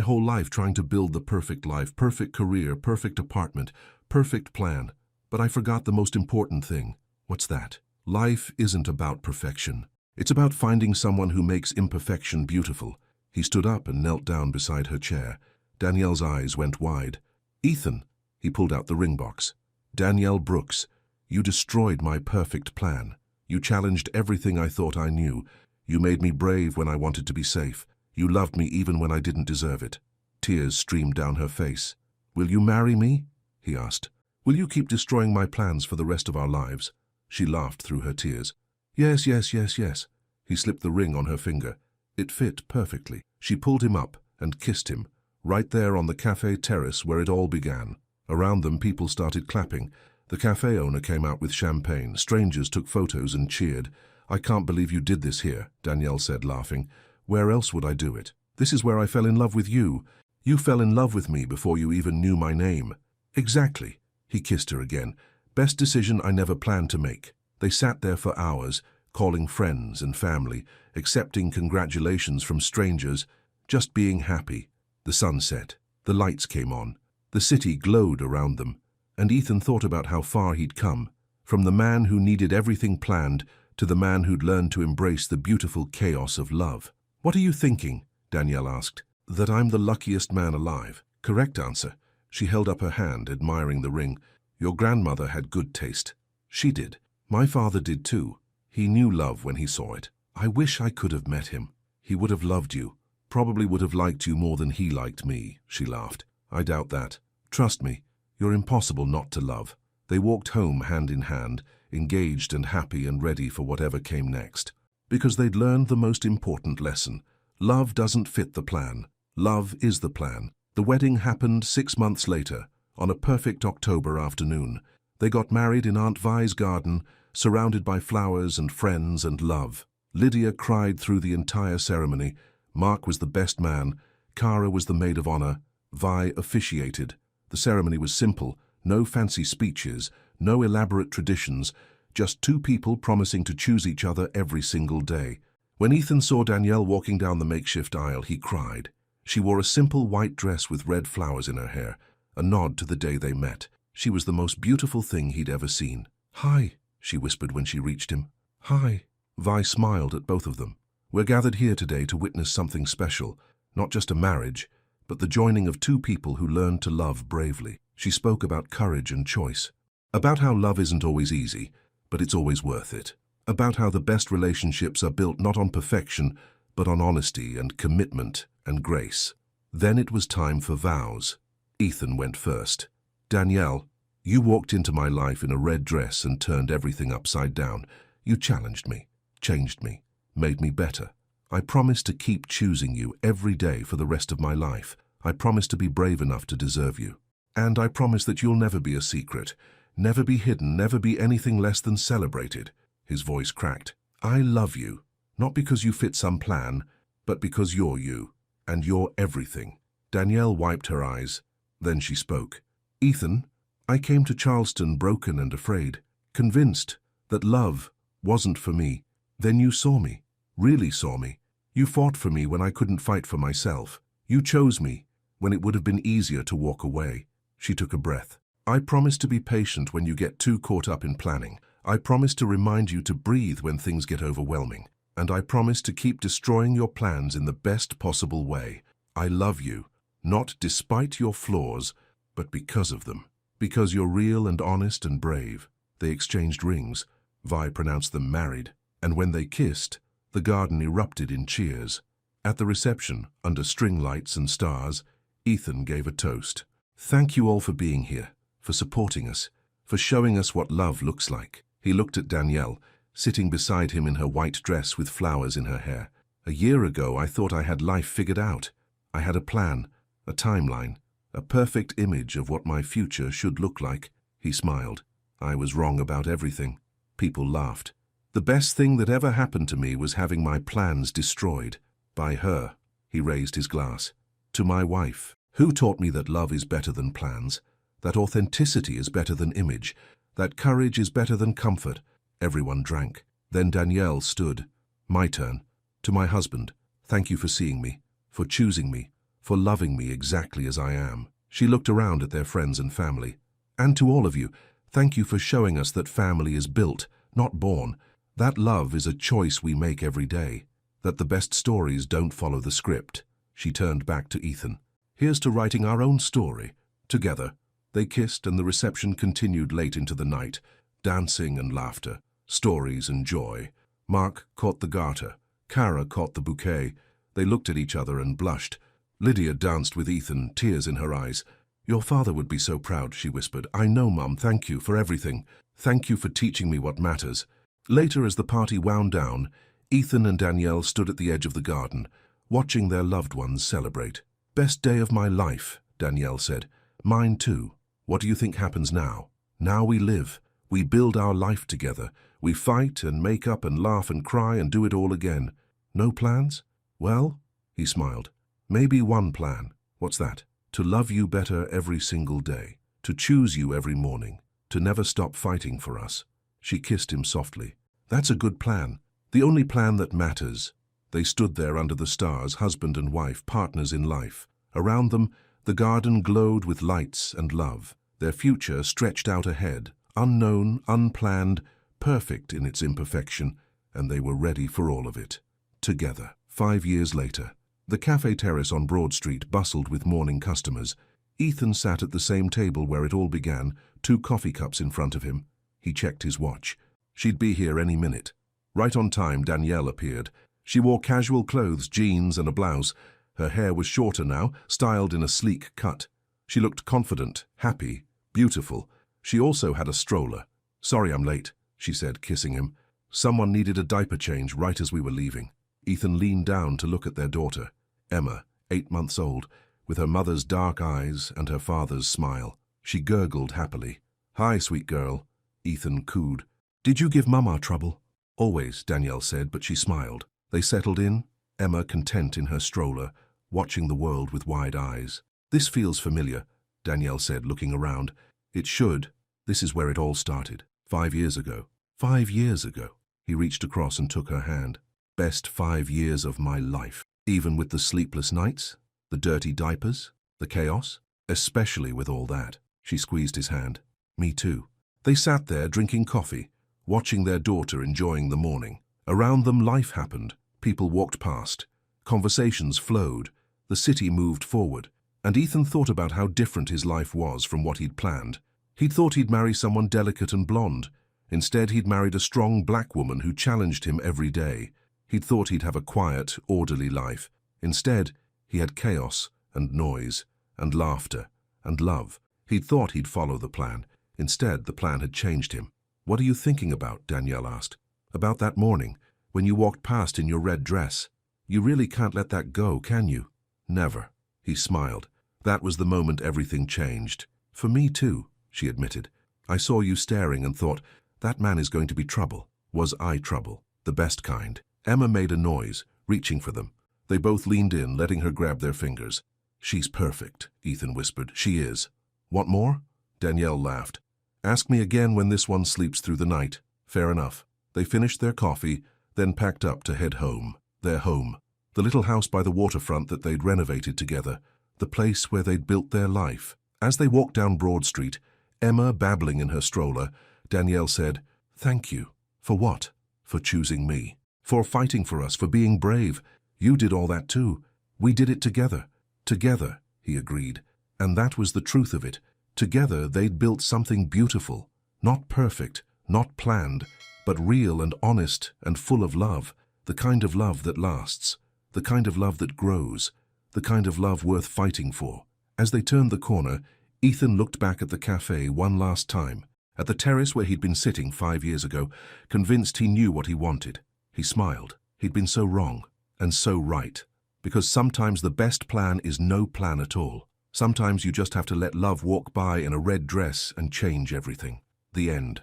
whole life trying to build the perfect life, perfect career, perfect apartment, perfect plan. But I forgot the most important thing." "What's that?" "Life isn't about perfection. It's about finding someone who makes imperfection beautiful." He stood up and knelt down beside her chair. Danielle's eyes went wide. "Ethan," he pulled out the ring box. "Danielle Brooks, you destroyed my perfect plan. You challenged everything I thought I knew. You made me brave when I wanted to be safe. You loved me even when I didn't deserve it." Tears streamed down her face. "Will you marry me?" he asked. "Will you keep destroying my plans for the rest of our lives?" She laughed through her tears. "Yes, yes, yes, yes." He slipped the ring on her finger. It fit perfectly. She pulled him up and kissed him, right there on the cafe terrace where it all began. Around them, people started clapping. The cafe owner came out with champagne. Strangers took photos and cheered. "I can't believe you did this here," Danielle said, laughing. "Where else would I do it? This is where I fell in love with you. You fell in love with me before you even knew my name." "Exactly." He kissed her again. "Best decision I never planned to make." They sat there for hours, calling friends and family, accepting congratulations from strangers, just being happy. The sun set. The lights came on. The city glowed around them. And Ethan thought about how far he'd come, from the man who needed everything planned to the man who'd learned to embrace the beautiful chaos of love. "What are you thinking?" Danielle asked. "That I'm the luckiest man alive." "Correct answer." She held up her hand, admiring the ring. "Your grandmother had good taste." "She did. My father did too. He knew love when he saw it. I wish I could have met him. He would have loved you. Probably would have liked you more than he liked me," she laughed. "I doubt that. Trust me, you're impossible not to love." They walked home hand in hand, engaged and happy and ready for whatever came next. Because they'd learned the most important lesson. Love doesn't fit the plan. Love is the plan. The wedding happened 6 months later, on a perfect October afternoon. They got married in Aunt Vi's garden, surrounded by flowers and friends and love. Lydia cried through the entire ceremony. Mark was the best man. Cara was the maid of honor. Vi officiated. The ceremony was simple. No fancy speeches, no elaborate traditions, just 2 people promising to choose each other every single day. When Ethan saw Danielle walking down the makeshift aisle, he cried. She wore a simple white dress with red flowers in her hair, a nod to the day they met. She was the most beautiful thing he'd ever seen. "Hi," she whispered when she reached him. "Hi." Vi smiled at both of them. "We're gathered here today to witness something special, not just a marriage, but the joining of 2 people who learned to love bravely." She spoke about courage and choice, about how love isn't always easy, but it's always worth it, about how the best relationships are built not on perfection, but on honesty and commitment and grace. Then it was time for vows. Ethan went first. "Danielle, you walked into my life in a red dress and turned everything upside down. You challenged me, changed me, made me better. I promise to keep choosing you every day for the rest of my life. I promise to be brave enough to deserve you. And I promise that you'll never be a secret. never be hidden, never be anything less than celebrated. His voice cracked. I love you, not because you fit some plan, but because you're you, and you're everything. Danielle wiped her eyes. Then she spoke. Ethan, I came to Charleston broken and afraid, convinced that love wasn't for me. Then you saw me, really saw me. You fought for me when I couldn't fight for myself. You chose me when it would have been easier to walk away. She took a breath. I promise to be patient when you get too caught up in planning. I promise to remind you to breathe when things get overwhelming. And I promise to keep destroying your plans in the best possible way. I love you, not despite your flaws, but because of them. Because you're real and honest and brave. They exchanged rings. Vi pronounced them married. And when they kissed, the garden erupted in cheers. At the reception, under string lights and stars, Ethan gave a toast. Thank you all for being here, for supporting us, for showing us what love looks like. He looked at Danielle, sitting beside him in her white dress with flowers in her hair. A year ago, I thought I had life figured out. I had a plan, a timeline, a perfect image of what my future should look like. He smiled. I was wrong about everything. People laughed. The best thing that ever happened to me was having my plans destroyed. By her. He raised his glass. To my wife, who taught me that love is better than plans, that authenticity is better than image, that courage is better than comfort. Everyone drank. Then Danielle stood. My turn. To my husband, thank you for seeing me, for choosing me, for loving me exactly as I am. She looked around at their friends and family. And to all of you, thank you for showing us that family is built, not born, that love is a choice we make every day, that the best stories don't follow the script. She turned back to Ethan. Here's to writing our own story, together. They kissed and the reception continued late into the night, dancing and laughter, stories and joy. Mark caught the garter. Kara caught the bouquet. They looked at each other and blushed. Lydia danced with Ethan, tears in her eyes. Your father would be so proud, she whispered. I know, Mum, thank you for everything. Thank you for teaching me what matters. Later, as the party wound down, Ethan and Danielle stood at the edge of the garden, watching their loved ones celebrate. Best day of my life, Danielle said. Mine too. What do you think happens now? Now we live. We build our life together. We fight and make up and laugh and cry and do it all again. No plans? Well, he smiled. Maybe one plan. What's that? To love you better every single day. To choose you every morning. To never stop fighting for us. She kissed him softly. That's a good plan. The only plan that matters. They stood there under the stars, husband and wife, partners in life. Around them, the garden glowed with lights and love. Their future stretched out ahead, unknown, unplanned, perfect in its imperfection, and they were ready for all of it. Together. 5 years later, the cafe terrace on Broad Street bustled with morning customers. Ethan sat at the same table where it all began, 2 coffee cups in front of him. He checked his watch. She'd be here any minute. Right on time, Danielle appeared. She wore casual clothes, jeans and a blouse. Her hair was shorter now, styled in a sleek cut. She looked confident, happy, beautiful. She also had a stroller. Sorry I'm late, she said, kissing him. Someone needed a diaper change right as we were leaving. Ethan leaned down to look at their daughter, Emma, 8 months old, with her mother's dark eyes and her father's smile. She gurgled happily. Hi, sweet girl, Ethan cooed. Did you give Mama trouble? Always, Danielle said, but she smiled. They settled in, Emma content in her stroller, watching the world with wide eyes. This feels familiar, Danielle said, looking around. It should. This is where it all started. 5 years ago. 5 years ago. He reached across and took her hand. Best 5 years of my life. Even with the sleepless nights, the dirty diapers, the chaos, especially with all that. She squeezed his hand. Me too. They sat there drinking coffee, watching their daughter enjoying the morning. Around them life happened. People walked past. Conversations flowed. The city moved forward. And Ethan thought about how different his life was from what he'd planned. He'd thought he'd marry someone delicate and blonde. Instead, he'd married a strong black woman who challenged him every day. He'd thought he'd have a quiet, orderly life. Instead, he had chaos and noise and laughter and love. He'd thought he'd follow the plan. Instead, the plan had changed him. What are you thinking about? Danielle asked. About that morning, when you walked past in your red dress. You really can't let that go, can you? Never. He smiled. That was the moment everything changed. For me too, she admitted. I saw you staring and thought, that man is going to be trouble. Was I trouble? The best kind. Emma made a noise, reaching for them. They both leaned in, letting her grab their fingers. She's perfect, Ethan whispered. She is. Want more? Danielle laughed. Ask me again when this one sleeps through the night. Fair enough. They finished their coffee, then packed up to head home. Their home. The little house by the waterfront that they'd renovated together. The place where they'd built their life. As they walked down Broad Street, Emma babbling in her stroller, Danielle said, "Thank you." For what? For choosing me. For fighting for us, for being brave. You did all that too. We did it together. Together, he agreed. And that was the truth of it. Together they'd built something beautiful. Not perfect, not planned, but real and honest and full of love. The kind of love that lasts. The kind of love that grows. The kind of love worth fighting for. As they turned the corner, Ethan looked back at the cafe one last time, at the terrace where he'd been sitting 5 years ago, convinced he knew what he wanted. He smiled. He'd been so wrong, and so right. Because sometimes the best plan is no plan at all. Sometimes you just have to let love walk by in a red dress and change everything. The end.